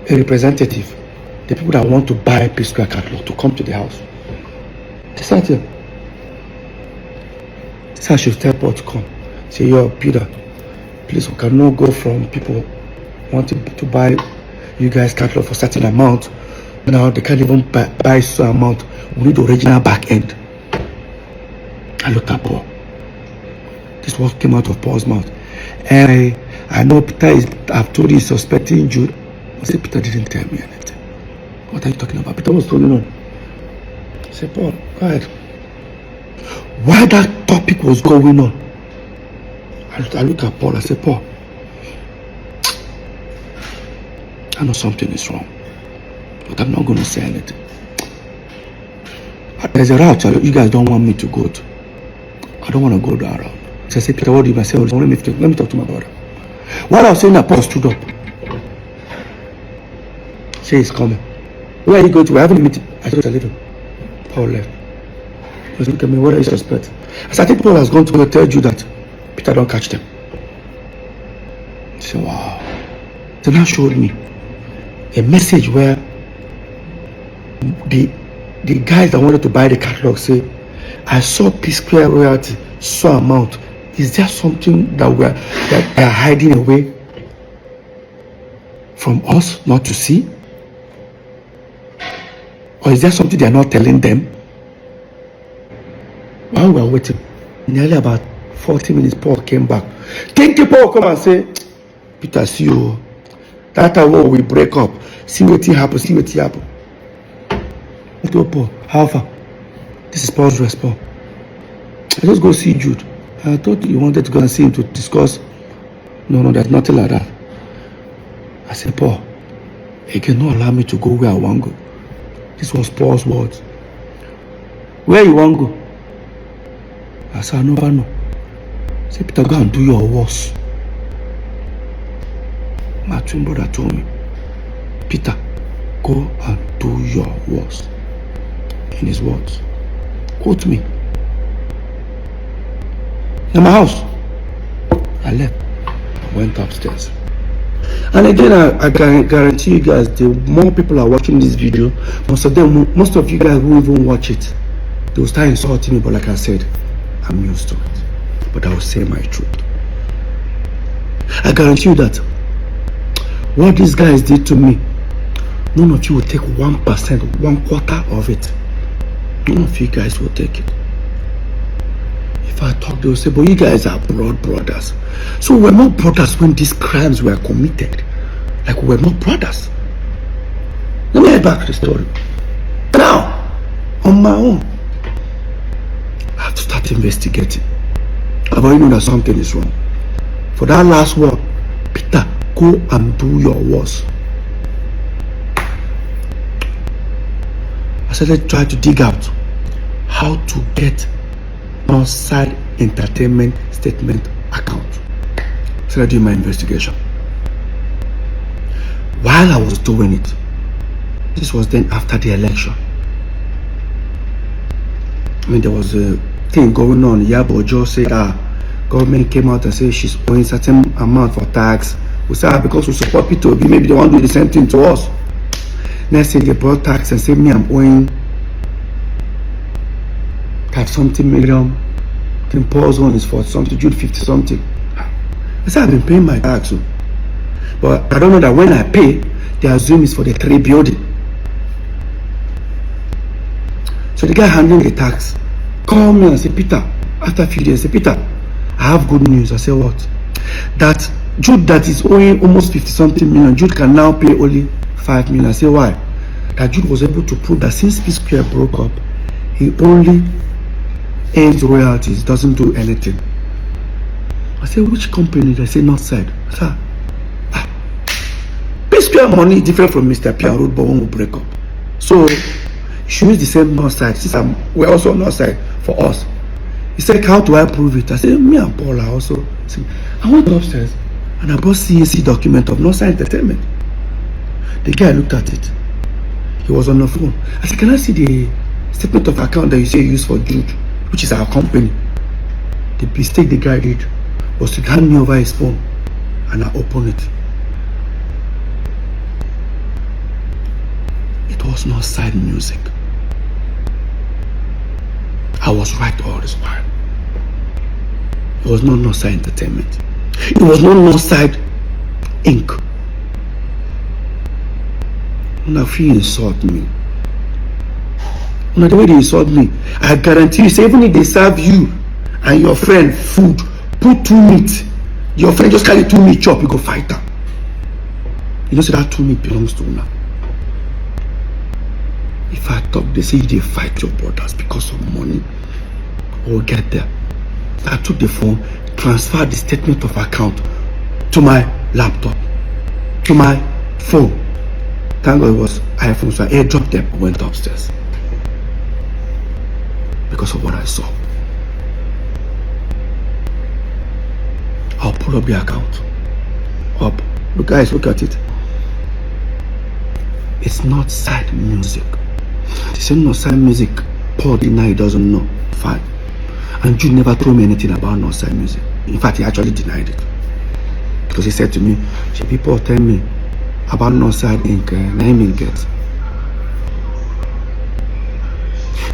Speaker 2: a representative, the people that want to buy Psquare catalog, to come to the house. They sent him. So I should tell Paul to come. Say, yo, Peter, please, we cannot go from people wanting to buy you guys catalog for a certain amount. Now they can't even buy some amount. We need the original back end. I looked at Paul. This is what came out of Paul's mouth. And I know Peter I've told you he's suspecting Jude. I said, Peter didn't tell me anything. What are you talking about? Peter was holding on. I said, Paul, go ahead. While that topic was going on, I looked at Paul. I said, Paul, I know something is wrong, but I'm not going to say anything. There's a route you guys don't want me to go to. I don't want to go that route. So I said, Peter, what do you say? Let me talk to my brother. While I was saying that, Paul stood up. Say he's coming. Where are you going to? We're having a meeting. I told you a little. Paul left. He was looking at me, what are you suspecting? I said, I think Paul has gone to go tell you that Peter don't catch them. He said, wow. Then he showed me a message where the guys that wanted to buy the catalog say, I saw Psquare royalty, saw amount. Is there something that they are hiding away from us not to see? Or is there something they are not telling them? While we were waiting, nearly about 40 minutes, Paul came back. Thank you, Paul, come and say, Peter, see you. That time we break up. See what happen, see what happen. I told Paul, how far? This is Paul's response. I just go see Jude. I thought you wanted to go and see him to discuss. No, there's nothing like that. I said, Paul, he cannot allow me to go where I want to go. This was Paul's words. Where you want to go? I said, I never know. I said, Peter, go and do your worst. My twin brother told me, Peter, go and do your worst. In his words. Quote me. In my house. I left. I went upstairs. And again, I guarantee you guys, the more people are watching this video, most of you guys won't even watch it. They will start insulting me, but like I said, I'm used to it. But I will say my truth. I guarantee you that what these guys did to me, none of you will take 1%, 1/4 of it. None of you guys will take it. If I talk, they will say, but you guys are blood brothers. So we're not brothers when these crimes were committed. Like we're not brothers. Let me head back to the story. Now, on my own, I have to start investigating. I've already known that something is wrong. For that last word, Peter, go and do your worst. I started trying to dig out how to get Northside entertainment statement account. So I did my investigation. While I was doing it, this was then after the election. I mean, there was a thing going on. Yabo Joe said, government came out and said she's owing certain amount for tax. We said, because we support P2B, maybe they want to do the same thing to us. Next thing they brought tax and said, me, I'm owing something million. Then Paul's one is 40 something, Jude 50 something. I said, I've been paying my tax. But I don't know that when I pay, they assume it's for the 3 building. So the guy handling the tax called me and said, Peter, after a few days, I said, Peter, I have good news. I said, what? That Jude that is owing almost 50 something million, Jude can now pay only 5 million. I said, why? That Jude was able to prove that since Psquare broke up, he only earns royalties, doesn't do anything. I said, which company? They say Northside. I said, Psquare money is different from Mr P and Rudeboy when we break up. So you should use the same Northside. Since we're also Northside for us. He said, how do I prove it? I said, me and Paul are also. I went upstairs and I brought CAC document of Northside Entertainment. The guy looked at it. He was on the phone. I said, can I see the statement of account that you say you use for Jude, which is our company? The mistake the guy did was to hand me over his phone and I opened it. It was Northside Music. I was right all this while. It was not Northside Entertainment. It was not Northside Inc. Now if you insult me, now the way they insult me, I guarantee you, say even if they serve you and your friend food put 2 meat, your friend just carry 2 meat chop, you go fight am. You know, say that 2 meat belongs to una. If I talk, they say they fight your brothers because of money. We'll get there. I took the phone, transferred the statement of account to my laptop, to my phone. Thank God it was iPhone, so I airdropped them and went upstairs. Because of what I saw. I'll pull up the account. Up. Look, guys, look at it. It's Northside music. They say Northside music. Paul denied he doesn't know. Fine. And Jude never told me anything about Northside music. In fact, he actually denied it. Because he said to me, people tell me about Northside Inc. Name get.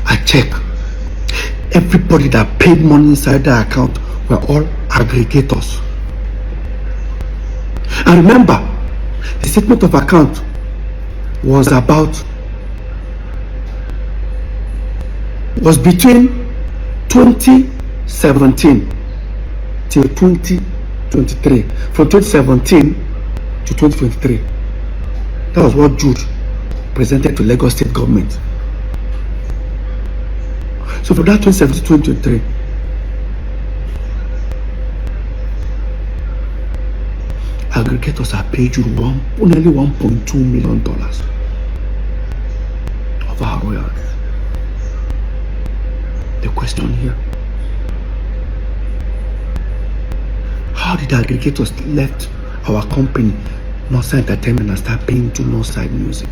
Speaker 2: I check. Everybody that paid money inside the account were all aggregators. And remember, the statement of account was between 2017 till 2023. From 2017 to 2023. That was what Jude presented to Lagos State government. So for that 2017-2023, aggregators have paid you nearly $1.2 million of our royalties. The question here: how did the aggregators left our company, Northside Entertainment, and start paying to Northside Music?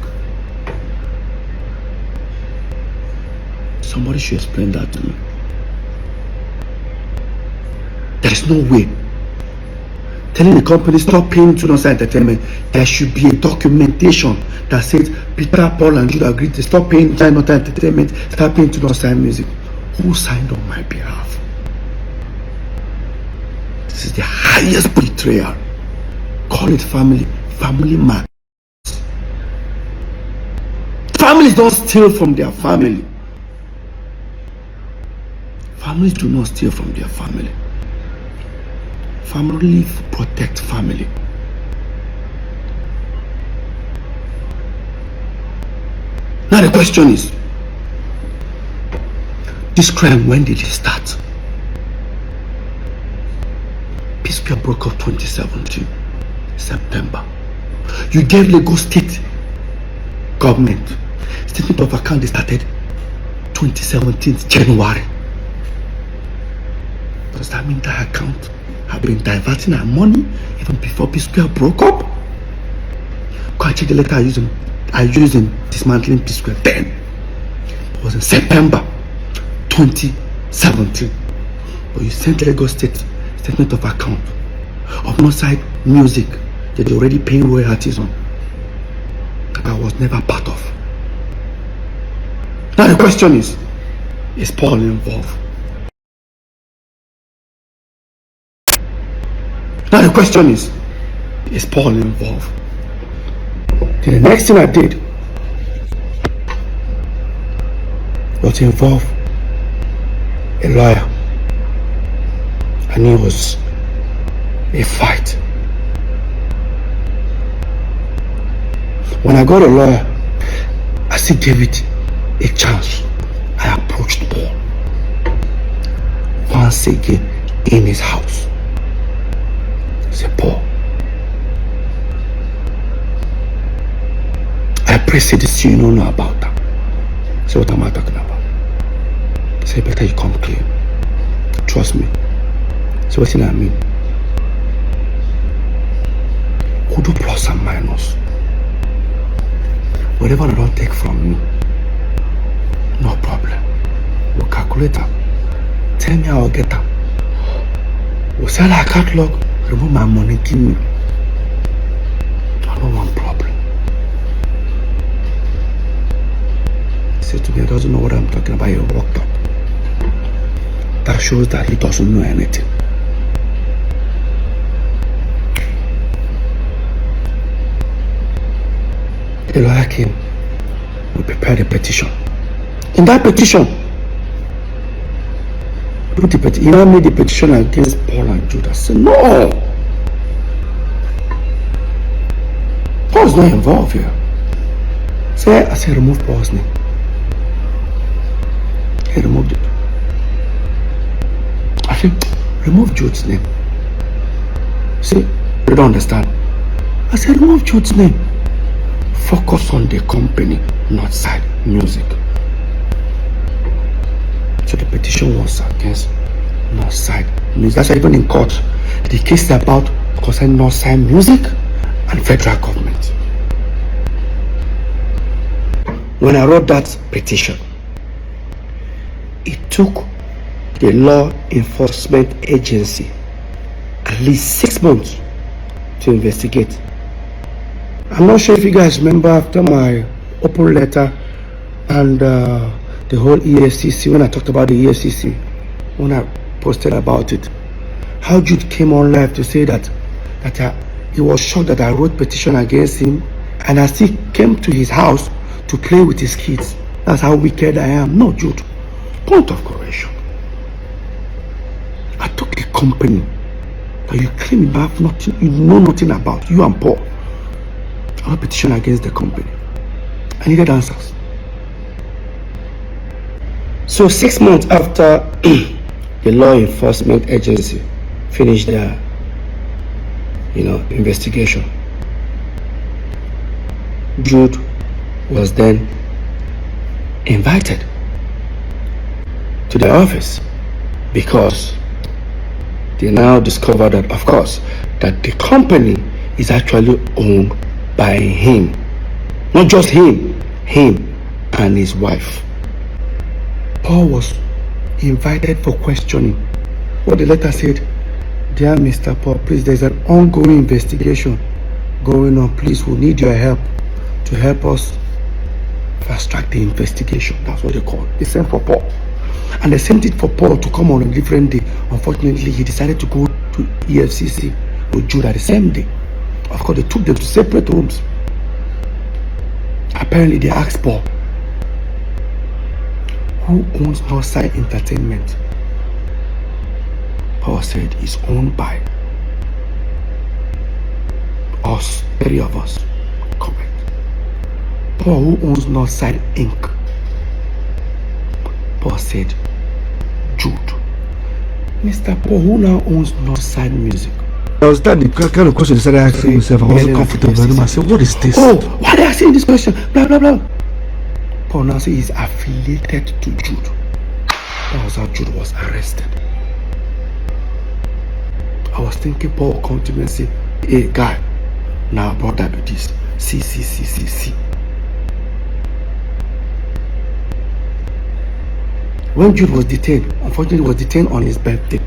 Speaker 2: Somebody should explain that to me. There is no way. Telling the company stop paying to Northside Entertainment, there should be a documentation that says Peter, Paul, and Jude agreed to stop paying to Northside Entertainment, start paying to Northside Music. Who signed on my behalf? This is the highest betrayal. Call it family man. Families don't steal from their family. Families do not steal from their family. Family protect family. Now the question is, this crime, when did it start? Psquare broke up 2017, September. You gave Lagos State government statement of account. They started 2017, January. Does that mean that account have been diverting our money even before Psquare broke up? Go and check the letter I used in dismantling Psquare then. It was in September 2017. But you sent Lagos State statement of account of Northside Music that they already paying royalties on, that I was never part of. Now the question is Paul involved? Now the question is Paul involved? Then the next thing I did was to involve a lawyer, and it was a fight. When I got a lawyer, I still gave it a chance. I approached Paul once again in his house. I said, Paul, I pray say this you don't know about that. So what am I talking about? Say better you come clean. Trust me. So what's I mean? Who do plus and minus? Whatever I don't take from me, no problem. We'll calculate them. Tell me how I'll get them. We'll sell our catalog, remove my money, give me. I don't want problem. He said to me, I doesn't know what I'm talking about. He walked up. That shows that he doesn't know anything. The lawyer came. We prepared a petition. In that petition, He now made the petition against Paul and Jude. I said, no. Paul's not involved here. I said, remove Paul's name. He removed it. I said, remove Jude's name. See, you don't understand. I said, remove Jude's name. Focus on the company, Northside Music. So the petition was against Northside Music. That's why even in court, the case is about concerning Northside Music and federal government. When I wrote that petition, it took the law enforcement agency at least 6 months to investigate. I'm not sure if you guys remember after my open letter and the whole EFCC, when I talked about the EFCC, when I posted about it, how Jude came on live to say that he was shocked that I wrote petition against him and I still came to his house to play with his kids. That's how wicked I am. No, Jude. Point of correction. I took a company that you claim you have nothing, you know nothing about, you and Paul. I wrote petition against the company. I needed answers. So 6 months after the law enforcement agency finished their investigation, Jude was then invited to the office because they now discovered that, of course, that the company is actually owned by him. Not just him and his wife. Paul was invited for questioning. What the letter said, dear Mr. Paul, please, there's an ongoing investigation going on. Please, we need your help to help us fast track the investigation. That's what they call it. They sent for Paul. And they sent it for Paul to come on a different day. Unfortunately, he decided to go to EFCC with Jude at the same day. Of course, they took them to separate rooms. Apparently, they asked Paul, who owns Northside Entertainment? Paul said it's owned by us, 3 of us. Correct. Paul, who owns Northside Inc.? Paul said, Jude. Mr. Paul, who now owns Northside Music?
Speaker 3: I was that the kind of question I started asking myself. I wasn't comfortable. I said, what is this?
Speaker 2: Oh, why are they asking this question? Blah, blah, blah. Paul now says he's affiliated to Jude. That was how Jude was arrested. I was thinking Paul will come to me and say, hey, guy, now brought that with this. See. When Jude was detained, unfortunately, he was detained on his birthday.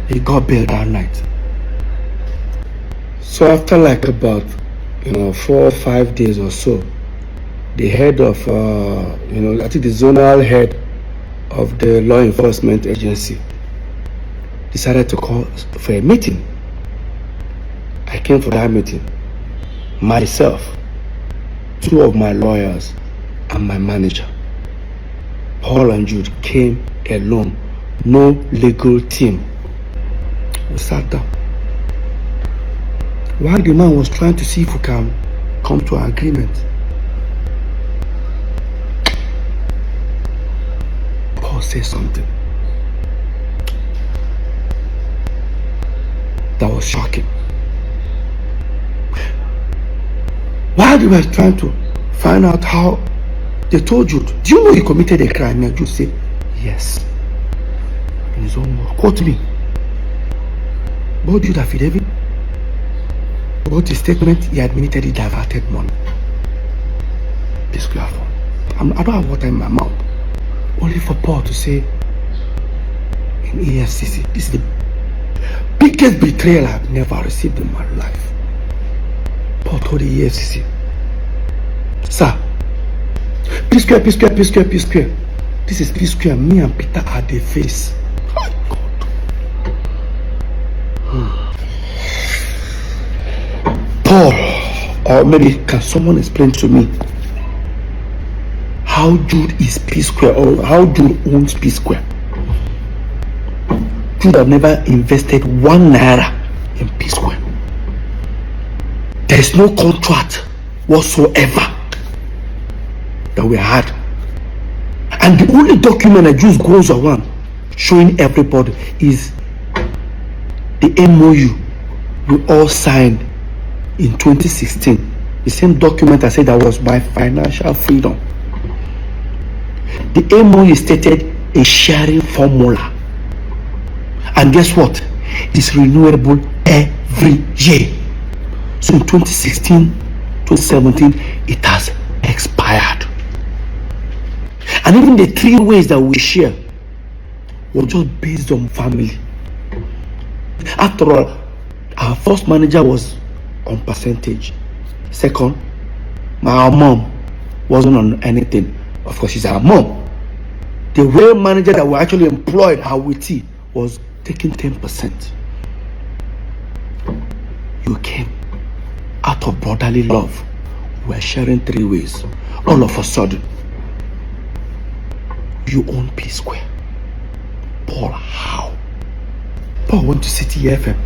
Speaker 2: He got bail that night. So after like about 4 or 5 days or so, the head of I think the zonal head of the law enforcement agency decided to call for a meeting. I came for that meeting. Myself, 2 of my lawyers, and my manager. Paul and Jude came alone. No legal team. We sat down. While the man was trying to see if we can come to an agreement, Paul said something that was shocking. While they were trying to find out how, they told Jude, do you know he committed a crime? And Jude said, yes. In his own word. Quote me. Both Jude affidavit, both his statement, he admitted he diverted money. Psquare. I don't have water in my mouth. Only for Paul to say in EFCC, this is the biggest betrayal I've never received in my life. Paul told the EFCC, sir, Psquare. This is Psquare. Me and Peter are the face. My God. Paul, or maybe can someone explain to me how Jude is Psquare or how Jude owns Psquare. Jude have never invested 1 naira in Psquare. There is no contract whatsoever that we had. And the only document that Jude goes around showing everybody is the MOU we all signed in 2016. The same document I said that was my financial freedom. The MOU stated a sharing formula. And guess what? It's renewable every year. So in 2016, 2017, it has expired. And even the 3 ways that we share were just based on family. After all, our first manager was on percentage. Second, our mom wasn't on anything. Of course, she's our mom. The real manager that we actually employed, our witty, was taking 10%. You came out of brotherly love. We're sharing 3 ways. All of a sudden, you own Psquare. Paul, how? Paul went to City FM,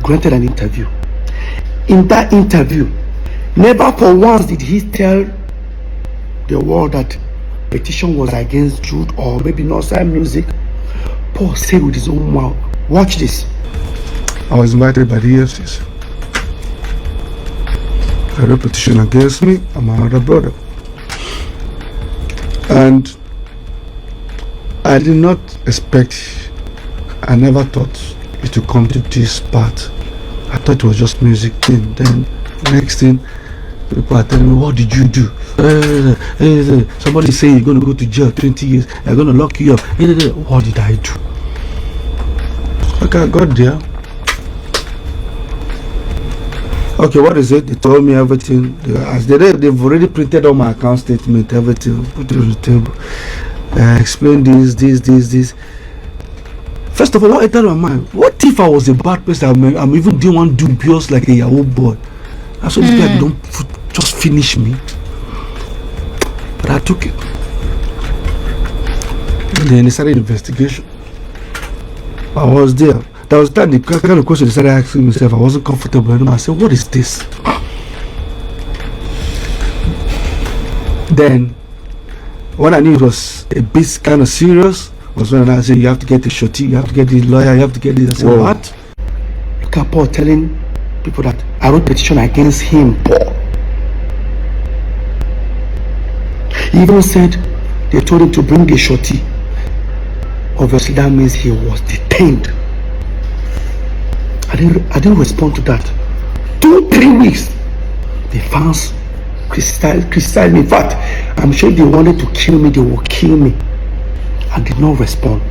Speaker 2: granted an interview. In that interview, never for once did he tell the world that petition was against Jude or maybe Northside music. Paul said with his own mouth, watch this.
Speaker 3: I was invited by the EFCC. I wrote a petition against me and my other brother. And I did not expect, I never thought it would come to this part. I thought it was just music thing. Then next thing, people are telling me, what did you do? Somebody say you're going to go to jail 20 years. They're going to lock you up. What did I do? Okay, I got there. Okay, what is it? They told me everything. They've already printed on my account statement, everything, put it on the table. Explain this. First of all, what entered my mind, what if I was a bad person? I'm even doing one dubious like a Yahoo boy. I saw this guy don't just finish me. But I took it. And then they started investigation. I was there. That was the kind of question I started asking myself. I wasn't comfortable anymore. I said, what is this? Then, when I knew it was a bit kind of serious, was when I said, you have to get the shorty, you have to get the lawyer, you have to get this. I said, whoa. What? Look at Paul telling people that I wrote a petition against him, Paul. He even said they told him to bring the shorty. Obviously, that means he was detained. I didn't respond to that. 2-3 weeks, the fans criticized me. In fact, I'm sure they wanted to kill me. They will kill me. I did not respond.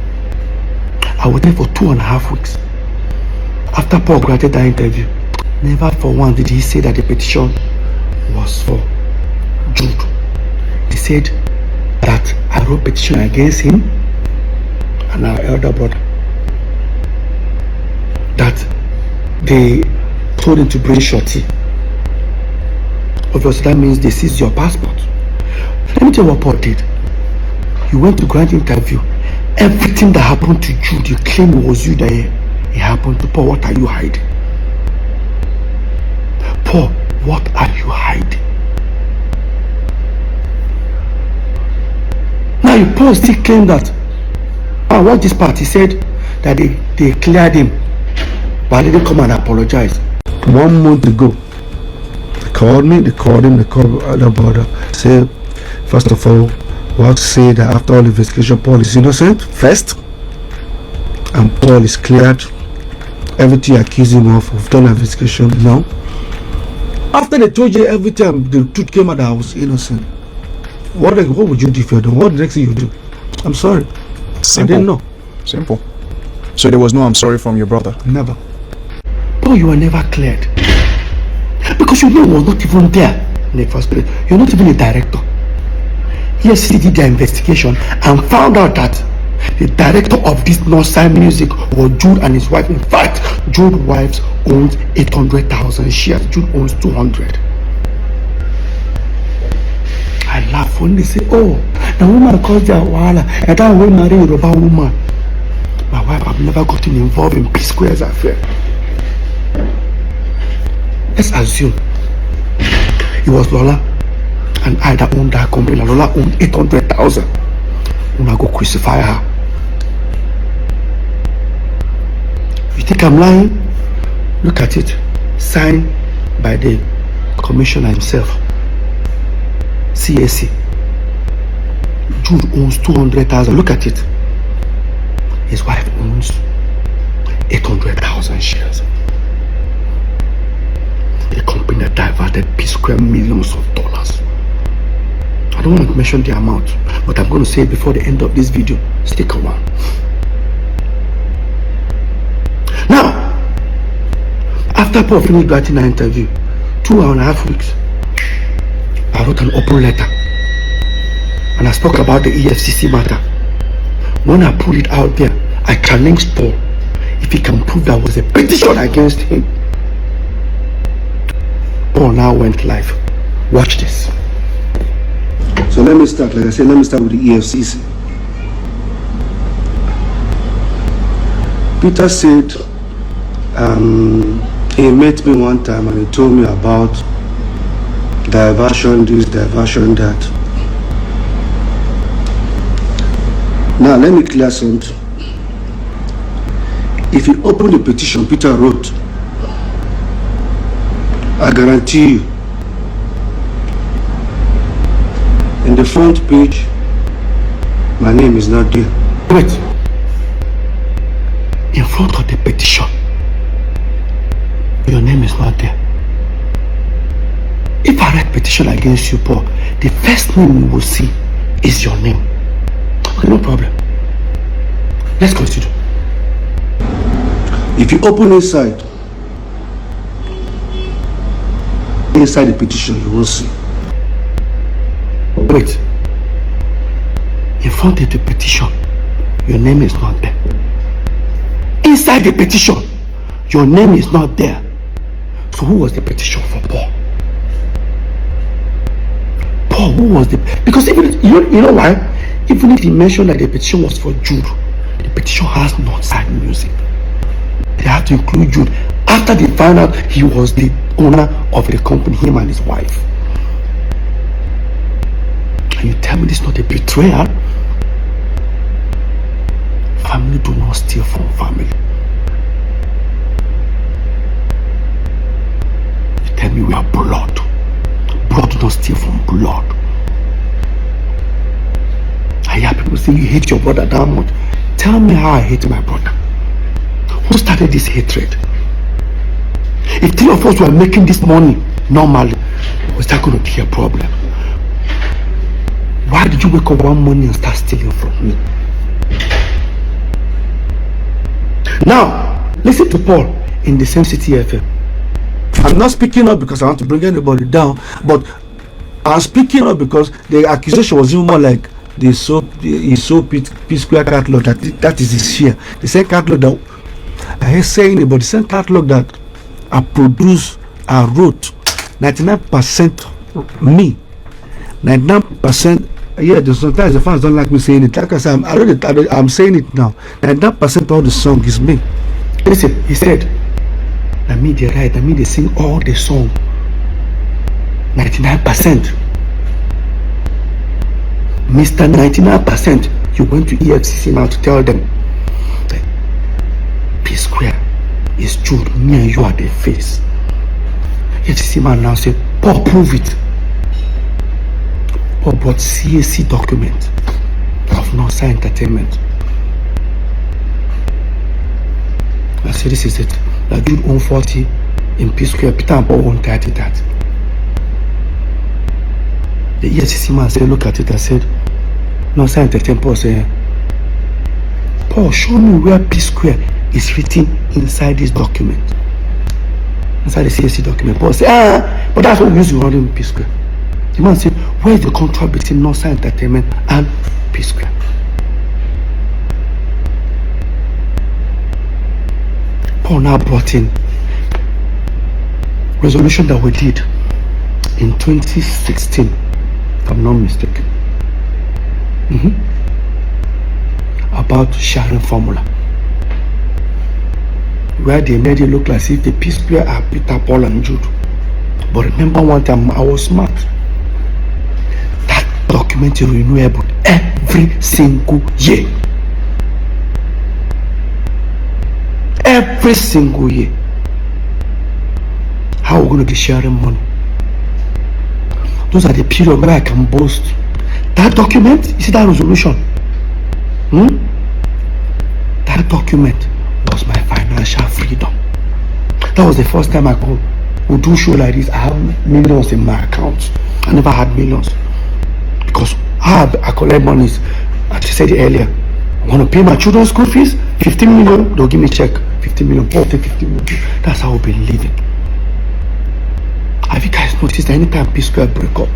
Speaker 3: I was there for 2.5 weeks. After Paul granted that interview, never for once did he say that the petition was for Jude. He said that I wrote petition against him and our elder brother. That they told him to bring shorty. Obviously, that means they seized your passport. Let me tell you what Paul did. You went to grant interview. Everything that happened to Jude, you claim it was you that it happened to. Paul, what are you hiding? Paul, what are you hiding? Now, Paul still claimed that. I watched this part. He said that they cleared him, but they didn't come and apologize. 1 month ago, they called me, they called him, they called the brother. Said, first of all, we have to say that after all investigation, Paul is innocent first, and Paul is cleared. Everything you accuse him of, we've done an investigation now. After they told you every time the truth came out that I was innocent, what would you do if you're done? What the next thing you do? I'm sorry.
Speaker 4: Simple.
Speaker 3: I didn't know.
Speaker 4: Simple. So there was no I'm sorry from your brother?
Speaker 3: Never.
Speaker 2: Paul, you were never cleared. Because you know was not even there in the first place. You're not even a director. EFCC did their investigation and found out that the director of this Northside music was Jude and his wife. In fact, Jude's wife owns 800,000 shares. Jude owns 200. I laugh when they say, oh, the woman caused their wahala, and that will marry a Yoruba woman. My wife have never gotten involved in Psquare's affair. Let's assume it was Lola and I that owned that company, and Lola owned 800,000. I'm gonna go crucify her. You think I'm lying? Look at it. Signed by the commissioner himself. CAC. Jude owns 200,000. Look at it. His wife owns 800,000 shares. The company that diverted Psquare millions of dollars. I don't want to mention the amount, but I'm going to say it before the end of this video. Stick around. Now, after Paul finished writing an interview, 2.5 weeks, I wrote an open letter and I spoke about the EFCC matter. When I put it out there, I challenged Paul if he can prove there was a petition against him. Paul now went live. Watch this. So let me start, like I said, let me start with the EFCC. Peter said he met me one time and he told me about diversion this, diversion that. Now let me clear something. If you open the petition Peter wrote, I guarantee you, in the front page, my name is not there. Wait. In front of the petition, your name is not there. If I write petition against you, Paul, the first name you will see is your name. Okay, no problem. Let's continue. If you open inside the petition, you will see. Wait. In front of the petition, your name is not there. Inside the petition, your name is not there. So who was the petition for Paul? Paul, who was the... Because even, you know why? Even if he mentioned that the petition was for Jude, the petition has Northside music. They have to include Jude. After they found out he was the owner of the company, him and his wife. And you tell me this is not a betrayal? Family do not steal from family. You tell me we are blood. Blood do not steal from blood. I hear people say you hate your brother that much. Tell me how I hate my brother. Who started this hatred? If 3 of us were making this money normally, was that going to be a problem? Why did you wake up one morning and start stealing from me? Now, listen to Paul in the same City FM.
Speaker 3: I'm not speaking up because I want to bring anybody down, but I'm speaking up because the accusation was even more like he sold Psquare catalog, that is his share. The same catalog that I hear saying about the same catalog that I produced, I wrote, 99% me, 99%. Yeah, sometimes the fans don't like me saying it. Like I said, I'm saying it now. 99% of the song is me.
Speaker 2: Listen, he said, I mean they write, I mean they sing all the song. 99%. Mr. 99%, you went to EFCC now to tell them that Psquare is Jude, me and you are the face. EFCC man now said, Paul, prove it. Paul brought CAC document of Northside Entertainment. I said, this is it. That Jude owned 40 in Psquare, Peter and Paul owned 30 that. The EFCC man said, look at it. I said, Northside Entertainment. Paul said, Paul, show me where Psquare is written inside this document. Inside the CAC document. Paul said, but that's what we use to run in Psquare. The man said, where is the contract between Northside Entertainment and Psquare? Paul now brought in resolution that we did in 2016 if I'm not mistaken. About sharing formula, where they made it look like if the Psquare are Peter, Paul, and Jude. But remember one time I was smart. That document is renewable every single year. Every single year. How are we going to be sharing money? Those are the period where I can boast. That document, you see that resolution? That document was my financial freedom. That was the first time I would do show like this. I have millions in my account. I never had millions. Because I collect monies. As I said earlier, I want to pay my children's school fees, 15 million, they'll give me a check, 15 million, Paul take 15 million. That's how we've been living. Have you guys noticed that anytime Psquare break up,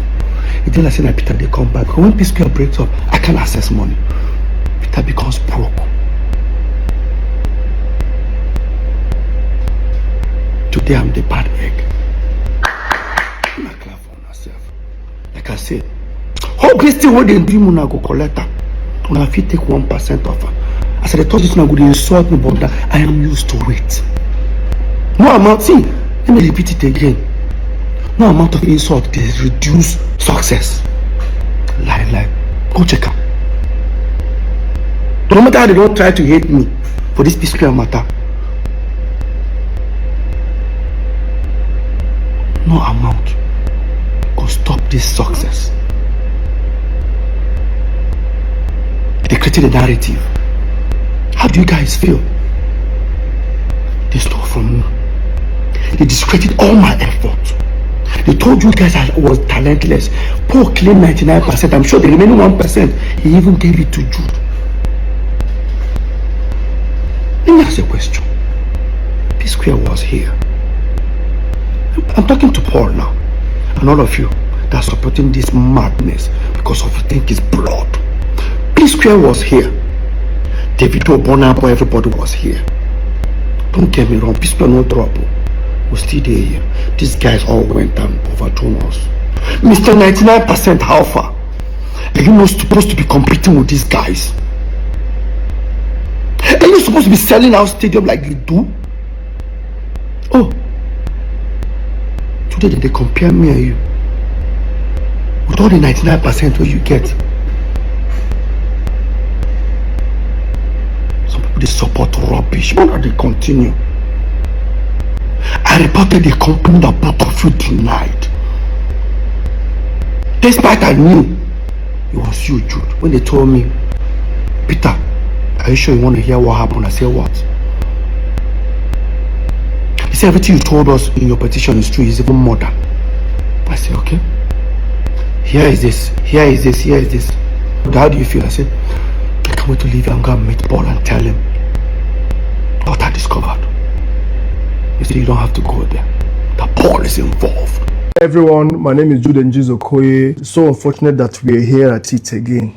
Speaker 2: it didn't say that Peter they come back. Because when Psquare breaks up, I can't access money. Peter becomes broke. Today I'm the bad egg. I'm not clear for myself. Like I said, how this thing what they do, I go collect her. When I fit take 1% of her. I said, I thought this one would insult me, but I am used to it. No amount, see, let me repeat it again. No amount of insult is reduce success. Lie. Go check out. No matter how they don't try to hate me for this Psquare matter. No amount will stop this success. They created a narrative. How do you guys feel? They stole from me. They discredited all my effort. They told you guys I was talentless. Paul claimed 99%. I'm sure the remaining 1%, he even gave it to Jude. Let me ask you a question. Psquare was here. I'm talking to Paul now. And all of you that are supporting this madness because of you think it's blood. Psquare was here. David Bonabo, everybody was here. Don't get me wrong, Psquare no trouble. We're still there here. These guys all went and overthrown us. Mr. 99% how far? Are you not supposed to be competing with these guys? Are you supposed to be selling out stadium like they do? Oh. Today they compare me and you. With all the 99% what you get. Some people they support rubbish. Why not they continue? I reported the company that both of you denied. Despite I knew it was you, Jude. When they told me, Peter, are you sure you want to hear what happened? I said, what? He said, everything you told us in your petition is true. It's even more than. I said, okay. Here is this. How do you feel? I said, I can't wait to leave and go and meet Paul and tell him what I discovered. You see, you don't have to go there. The Paul is involved.
Speaker 4: Everyone, my name is Jude Engees Okoye. So unfortunate that we are here at it again.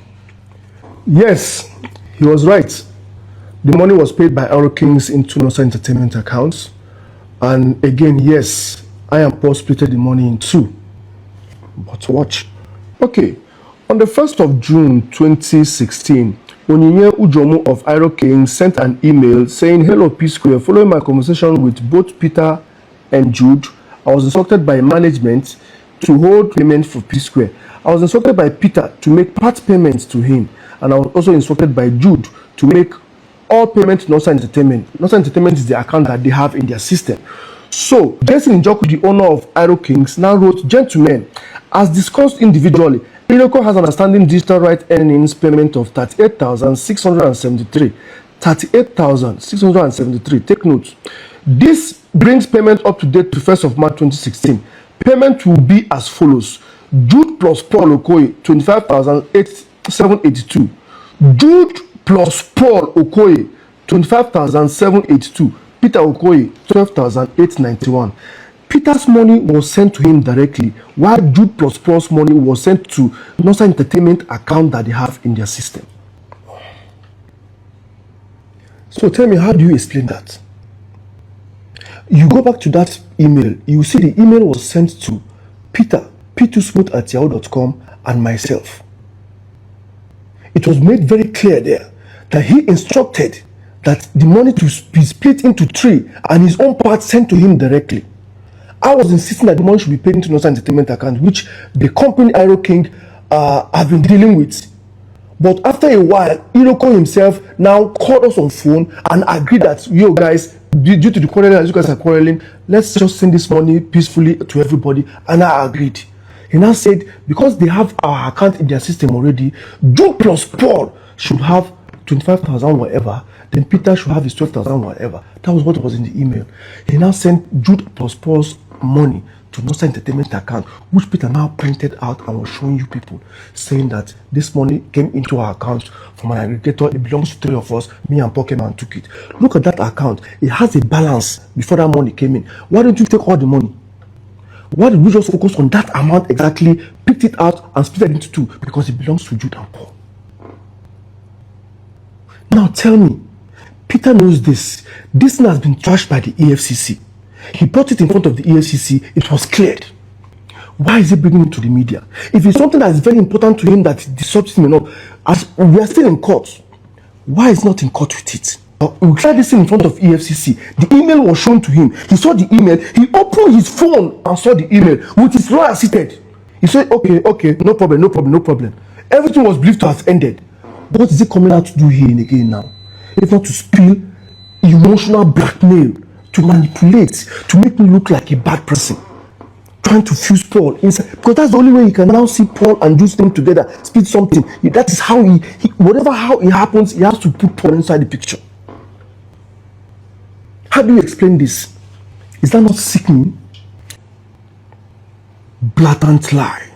Speaker 4: Yes, he was right. The money was paid by Aero Kings into Northside Entertainment accounts. And again, yes, I and Paul split the money in two. But watch. Okay, on the 1st of June 2016, Onyinye Ujomu of Aero Kings sent an email saying, hello Psquare, following my conversation with both Peter and Jude, I was instructed by management to hold payment for Psquare. I was instructed by Peter to make part payments to him, and I was also instructed by Jude to make all payment to Northside Entertainment. Northside Entertainment is the account that they have in their system. So, Jason Njoku, the owner of Aero Kings, now wrote, gentlemen, as discussed individually, Iroko has an outstanding digital right earnings payment of 38,673. 38,673. Take note. This brings payment up to date to 1st of March 2016. Payment will be as follows. Jude plus Paul Okoye, 25,782. Jude plus Paul Okoye, 25,782. Peter Okoye, 12,891. Peter's money was sent to him directly, while Jude plus Paul's money was sent to Northside Entertainment account that they have in their system. So tell me, how do you explain that? You go back to that email, you see the email was sent to Peter, p2smooth@yahoo.com, and myself. It was made very clear there that he instructed that the money to be split into 3 and his own part sent to him directly. I was insisting that the money should be paid into Northside Entertainment account, which the company Aero King have been dealing with. But after a while, Iroko himself now called us on phone and agreed that, yo guys, due to the quarreling, as you guys are quarreling, let's just send this money peacefully to everybody. And I agreed. He now said, because they have our account in their system already, Jude plus Paul should have 25,000 whatever, then Peter should have his 12,000 whatever. That was what was in the email. He now sent Jude plus Paul's money to Northside Entertainment account, which Peter now printed out and was showing you people, saying that this money came into our account from an aggregator. It belongs to 3 of us. Me and Paul came and took it. Look at that account. It has a balance before that money came in. Why don't you take all the money? Why did we just focus on that amount exactly, picked it out and split it into 2? Because it belongs to Jude and Paul. Now tell me, Peter knows this. This thing has been trashed by the EFCC. He brought it in front of the EFCC. It was cleared. Why is he bringing it to the media? If it's something that is very important to him that disrupts him enough, as we are still in court, why is not in court with it? We tried this in front of EFCC. The email was shown to him. He saw the email. He opened his phone and saw the email with his lawyer seated. He said, okay, no problem. Everything was believed to have ended. What is he coming out to do here again now? If not to spill emotional blackmail, to manipulate, to make me look like a bad person, trying to fuse Paul inside, because that's the only way you can now see Paul and Jude them together, speak something. That is how how it happens, he has to put Paul inside the picture. How do you explain this? Is that not sickening? Blatant lie.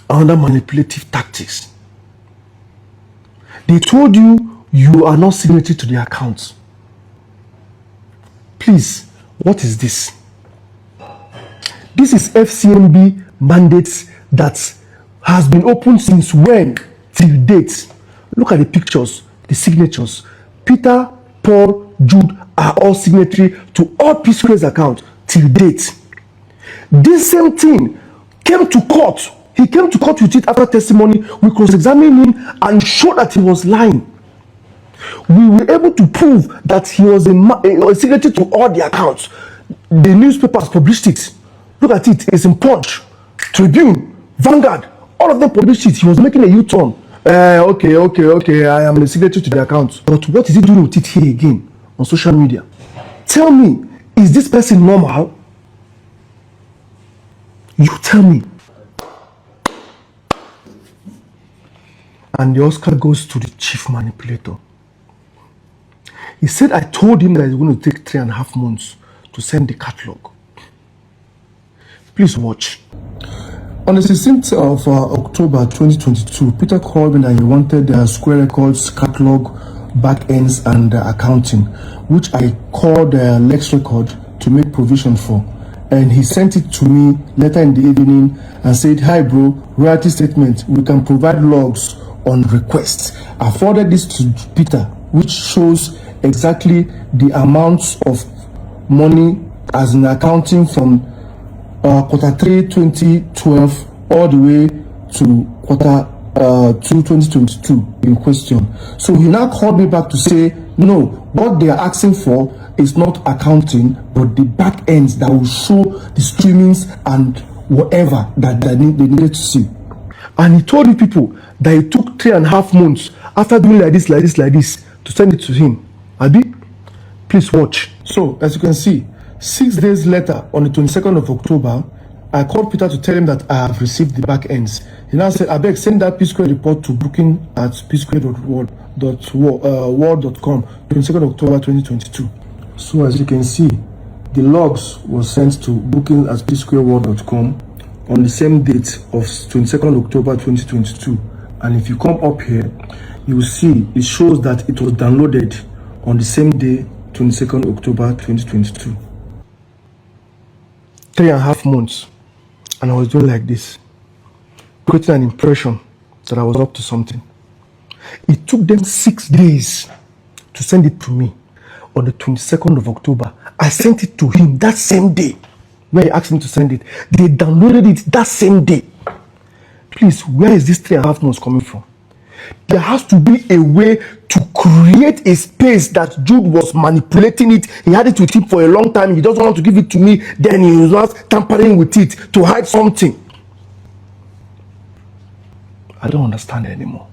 Speaker 4: Another manipulative tactics. They told you you are not signatory to the account. Please, what is this? This is FCMB mandates that has been open since when? Till date. Look at the pictures, the signatures. Peter, Paul, Jude are all signatory to all Psquare's account till date. This same thing came to court. He came to court with it after testimony. We cross-examined him and showed that he was lying. We were able to prove that he was a signatory to all the accounts. The newspapers published it. Look at it. It's in Punch, Tribune, Vanguard. All of them published it. He was making a U-turn. Okay. I am a signatory to the account. But what is he doing with it here again on social media? Tell me, is this person normal? You tell me. And the Oscar goes to the chief manipulator. He said, I told him that it's going to take 3.5 months to send the catalog. Please watch.
Speaker 2: On the 16th of October 2022, Peter called me that he wanted the Square Records catalog, back ends, and accounting, which I called Lex Record to make provision for. And he sent it to me later in the evening and said, hi bro, royalty statement, we can provide logs on request. I forwarded this to Peter, which shows exactly the amounts of money as in accounting from Q3 2012 all the way to Q2 2022 in question. So he now called me back to say, no, what they are asking for is not accounting, but the back ends that will show the streamings and whatever that they needed to see.
Speaker 4: And he told the people that it took 3.5 months after doing like this to send it to him. Abi, please watch.
Speaker 2: So, as you can see, 6 days later, on the 22nd of October, I called Peter to tell him that I have received the back ends. He now said, I beg, send that Psquare report to booking at psquare.world.com, 22nd October 2022. So, as you can see, the logs was sent to booking at psquare.world.com on the same date of 22nd October 2022. And if you come up here, you will see it shows that it was downloaded on the same day, 22nd October 2022.
Speaker 4: 3.5 months, and I was doing like this, creating an impression that I was up to something. It took them 6 days to send it to me. On the 22nd of October, I sent it to him that same day. When he asked me to send it, they downloaded it that same day. Please, where is this 3.5 months coming from? There has to be a way to create a space that Jude was manipulating it. He had it with him for a long time. He doesn't want to give it to me. Then he was not tampering with it to hide something. I don't understand anymore.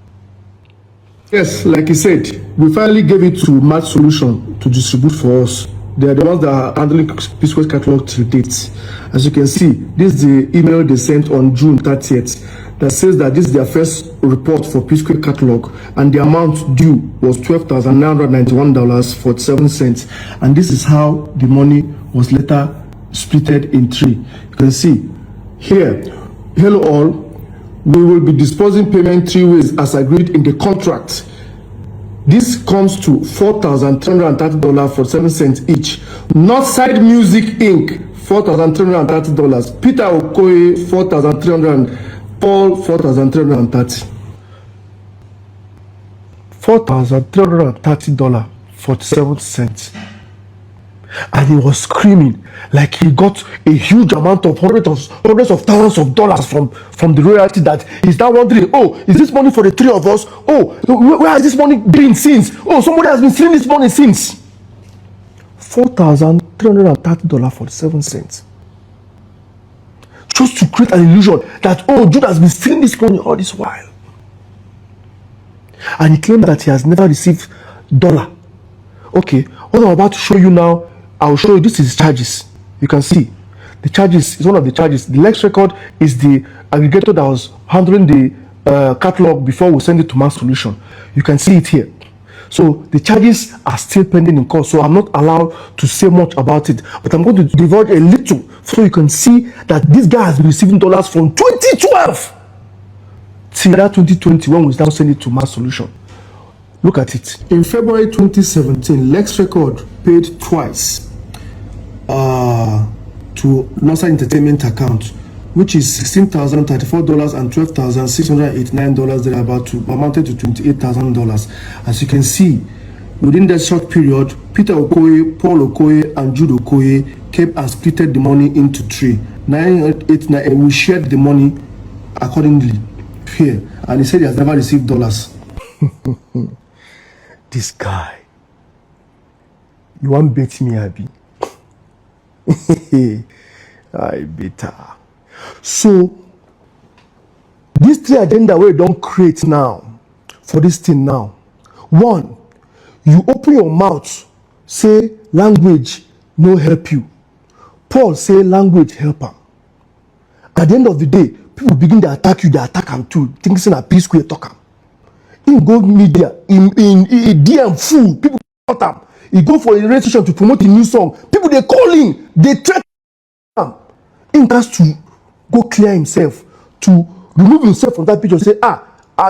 Speaker 2: Yes, like he said, we finally gave it to Match Solution to distribute for us. They are the ones that are handling Psquare catalog to date. As you can see, this is the email they sent on June 30th that says that this is their first report for Psquare catalog, and the amount due was $12,991.47, and this is how the money was later splitted in 3. You can see here, hello all, we will be disposing payment 3 ways as agreed in the contract. This comes to $4,330.47 each. Northside Music Inc. $4,330. Peter Okoye $4,300. Paul $4,330.
Speaker 4: $4,330.47. And he was screaming like he got a huge amount of hundreds of thousands of dollars from the royalty, that he's now wondering, oh, is this money for the 3 of us? Oh, where has this money been since? Oh, somebody has been stealing this money since. $4,330.47. Just to create an illusion that, oh, Jude has been stealing this money all this while. And he claimed that he has never received dollar. Okay, what I'm about to show you now, I'll show you, this is charges. You can see the charges is one of the charges. The Lex record is the aggregator that was handling the catalog before we send it to Mass Solution. You can see it here. So the charges are still pending in court, so I'm not allowed to say much about it, but I'm going to divulge a little so you can see that this guy has been receiving dollars from 2012 till that 2020 when we now send it to Mass Solution. Look at it.
Speaker 2: In February 2017, Lex Record paid twice to Northside Entertainment account, which is $16,034 and $12,689 thereabout, amounted to $28,000. As you can see, within that short period, Peter Okoye, Paul Okoye, and Jude Okoye came and split the money into 3. 989, and we shared the money accordingly here. And he said he has never received dollars.
Speaker 4: This guy, you want bet me, Abi? I better. So these 3 agenda we don't create now for this thing now. 1, you open your mouth, say language no help you. Paul say language help him. At the end of the day, people begin to attack you, they attack him too, thinking a Psquare talk him. In go media, in DM full, people cut him. He go for a radio station to promote a new song. People they call him, they threaten him. He has to go clear himself, to remove himself from that picture, say,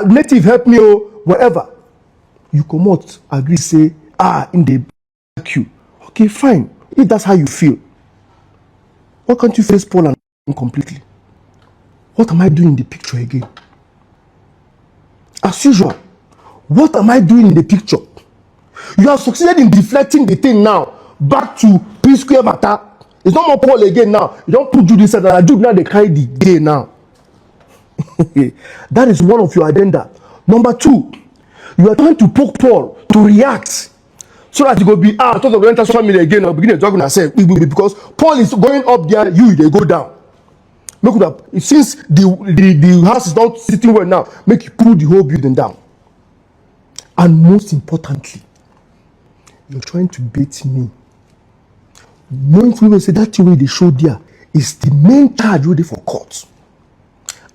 Speaker 4: native help me, or whatever. You come out, agree, say, in the back you. Okay, fine. If that's how you feel, why can't you face Paul and completely? What am I doing in the picture again? As usual, what am I doing in the picture? You have succeeded in deflecting the thing now back to Psquare matter. It's not more Paul again now. You don't put Jude inside that. Jude now they carry the day now. That is one of your agenda. Number 2, you are trying to poke Paul to react so that you go be talk of the social media again or begin to talk and say because Paul is going up there, they go down. Make it up. Since the house is not sitting well now, make you pull the whole building down. And most importantly, you're trying to bait me. Knowing fully say that way they show there is the main charge ready for court.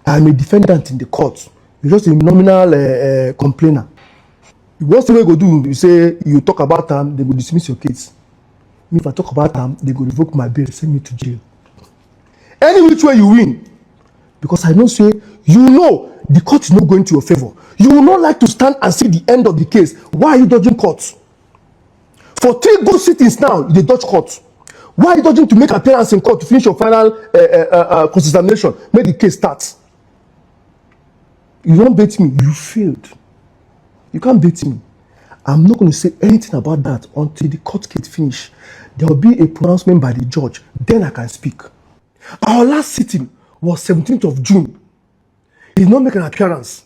Speaker 4: I'm a defendant in the court. You're just a nominal complainer. What's the way you go do? You say you talk about them, they will dismiss your case. Me, if I talk about them, they will revoke my bail, send me to jail. Any which way you win, because I know say you know the court is not going to your favor. You will not like to stand and see the end of the case. Why are you dodging court? For 3 good sittings now, they dodge court. Why are you dodging to make appearance in court to finish your final cross-examination? Make the case start. You don't bait me. You failed. You can't bait me. I'm not going to say anything about that until the court case finish. There will be a pronouncement by the judge. Then I can speak. Our last sitting was 17th of June. He did not make an appearance.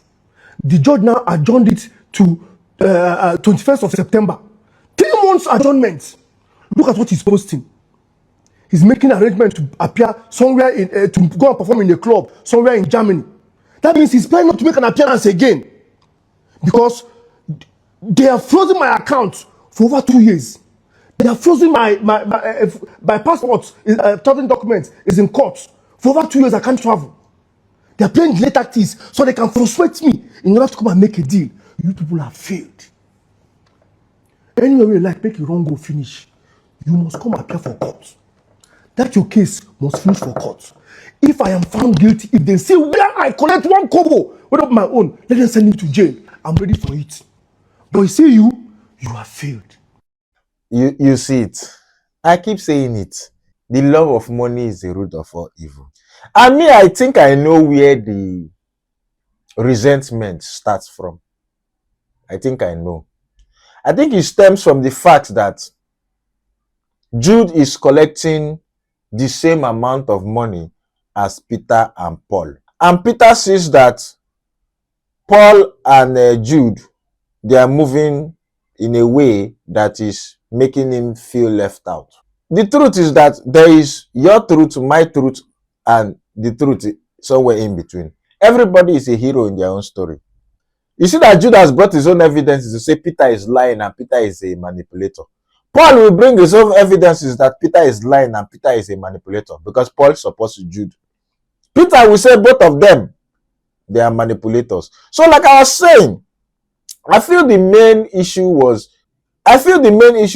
Speaker 4: The judge now adjourned it to 21st of September. 3 months adjournment. Look at what he's posting. He's making arrangements to appear somewhere to go and perform in a club somewhere in Germany. That means he's planning not to make an appearance again because they have frozen my account for over 2 years. They have frozen my passport, traveling documents is in court. For over 2 years, I can't travel. They are playing late tactics so they can frustrate me in order to come and make a deal. You people have failed. Anyway, you like make a wrong go finish. You must come appear for court. That your case must finish for court. If I am found guilty, if they say where I collect 1 kobo, what of my own, let them send me to jail. I'm ready for it. But you see you have failed.
Speaker 1: You see it. I keep saying it. The love of money is the root of all evil. And me, I think I know where the resentment starts from. I think I know. I think it stems from the fact that Jude is collecting the same amount of money as Peter and Paul. And Peter sees that Paul and Jude, they are moving in a way that is making him feel left out. The truth is that there is your truth, my truth, and the truth somewhere in between. Everybody is a hero in their own story. You see that Jude has brought his own evidences to say Peter is lying and Peter is a manipulator. Paul will bring his own evidences that Peter is lying and Peter is a manipulator because Paul supports Jude. Peter will say both of them, they are manipulators. So like I was saying, I feel the main issue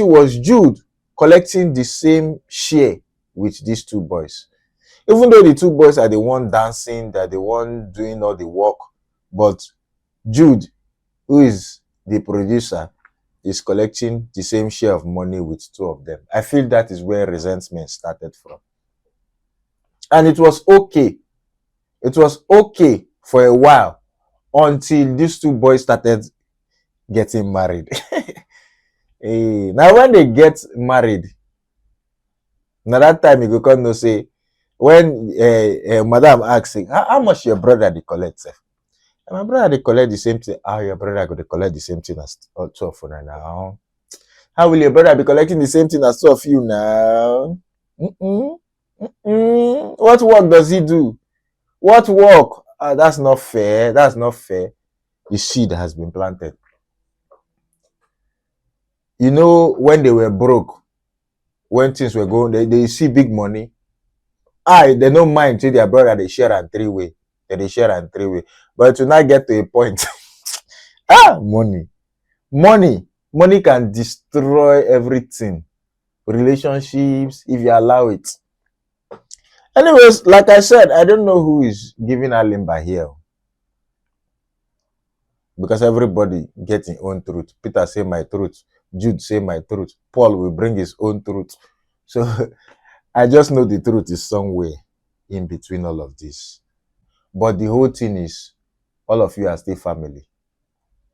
Speaker 1: was Jude collecting the same share with these 2 boys. Even though the 2 boys are the one dancing, they're the one doing all the work, but Jude, who is the producer, is collecting the same share of money with 2 of them. I feel that is where resentment started from. And it was okay. It was okay for a while until these 2 boys started getting married. Now when they get married, now that time you go come no say, when madam asks, how much your brother they collect? My brother they collect the same thing. How your brother go to collect the same thing as 2 of you now? How will your brother be collecting the same thing as 2 of you now? What work does he do? What work? That's not fair. That's not fair. The seed has been planted. You know, when they were broke, when things were going, they see big money. They don't mind to their brother, they share and 3-way. They share and 3-way. But to not get to a point, money can destroy everything. Relationships, if you allow it. Anyways, like I said, I don't know who is giving a limba here. Because everybody gets his own truth. Peter say my truth. Jude say my truth. Paul will bring his own truth. So I just know the truth is somewhere in between all of this. But the whole thing is, all of you are still family.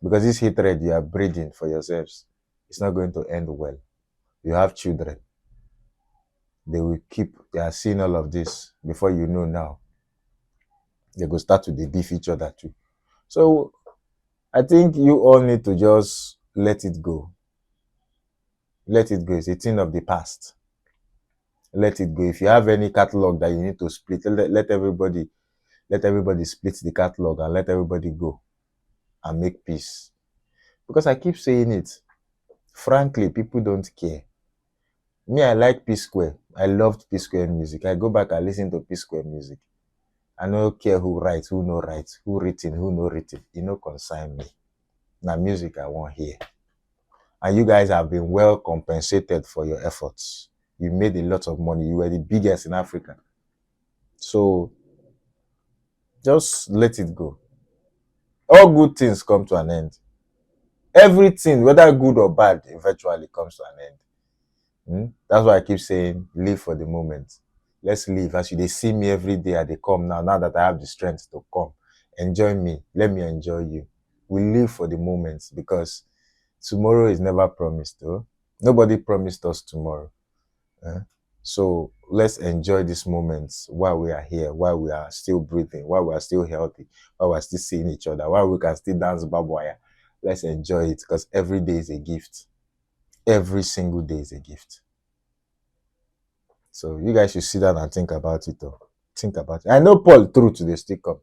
Speaker 1: Because this hatred you are breeding for yourselves, it's not going to end well. You have children. They are seeing all of this before you know now. They go start to beef each other too. So I think you all need to just let it go. Let it go. It's a thing of the past. Let it go. If you have any catalog that you need to split, let everybody split the catalog and let everybody go and make peace. Because I keep saying it. Frankly, people don't care. Me, I like Psquare. I loved Psquare music. I go back and listen to Psquare music. I don't care who writes, who no writes, who written, who no written. It no concern me. Now music I want here. And you guys have been well compensated for your efforts. You made a lot of money. You were the biggest in Africa. So just let it go. All good things come to an end. Everything, whether good or bad, eventually comes to an end. That's why I keep saying, live for the moment. Let's live. As they see me every day, they come now that I have the strength to come. Enjoy me. Let me enjoy you. We live for the moment because tomorrow is never promised. Though. Nobody promised us tomorrow. So let's enjoy these moments while we are here, while we are still breathing, while we are still healthy, while we are still seeing each other, while we can still dance babwaya. Let's enjoy it because every day is a gift. Every single day is a gift. So you guys should sit down and think about it. Think about it. I know Paul truth they still come.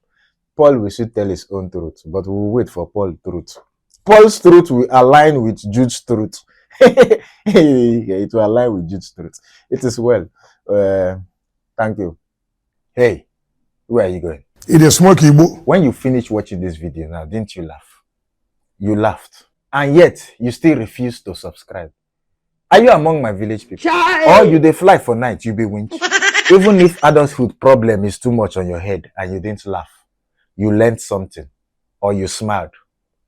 Speaker 1: Paul will still tell his own truth, but we'll wait for Paul's truth. Paul's truth will align with Jude's truth. It will align with Jude's truth. It is well. Thank you. Hey, where are you going?
Speaker 5: It is smoky.
Speaker 1: When you finish watching this video now, didn't you laugh? You laughed. And yet, you still refuse to subscribe. Are you among my village people? Or you dey fly for night, you be winch? Even if adulthood problem is too much on your head and you didn't laugh, you learned something or you smiled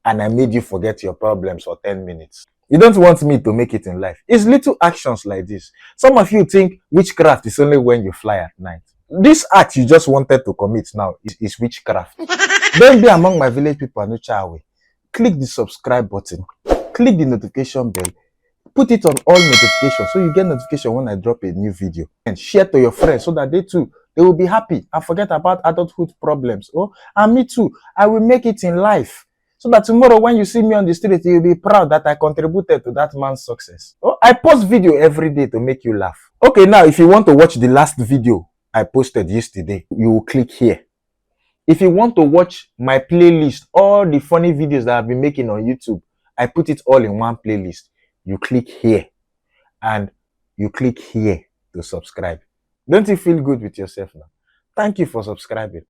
Speaker 1: and I made you forget your problems for 10 minutes. You don't want me to make it in life. It's little actions like this. Some of you think witchcraft is only when you fly at night. This act you just wanted to commit now is witchcraft. Don't be among my village people and no chawe. Click the subscribe button. Click the notification bell. Put it on all notifications so you get notification when I drop a new video. And share to your friends so that they too, they will be happy and forget about adulthood problems. Oh, and me too, I will make it in life. So that tomorrow when you see me on the street, you'll be proud that I contributed to that man's success. Oh, I post video every day to make you laugh. Okay, now if you want to watch the last video I posted yesterday, you will click here. If you want to watch my playlist, all the funny videos that I've been making on YouTube, I put it all in one playlist. You click here and you click here to subscribe. Don't you feel good with yourself now? Thank you for subscribing.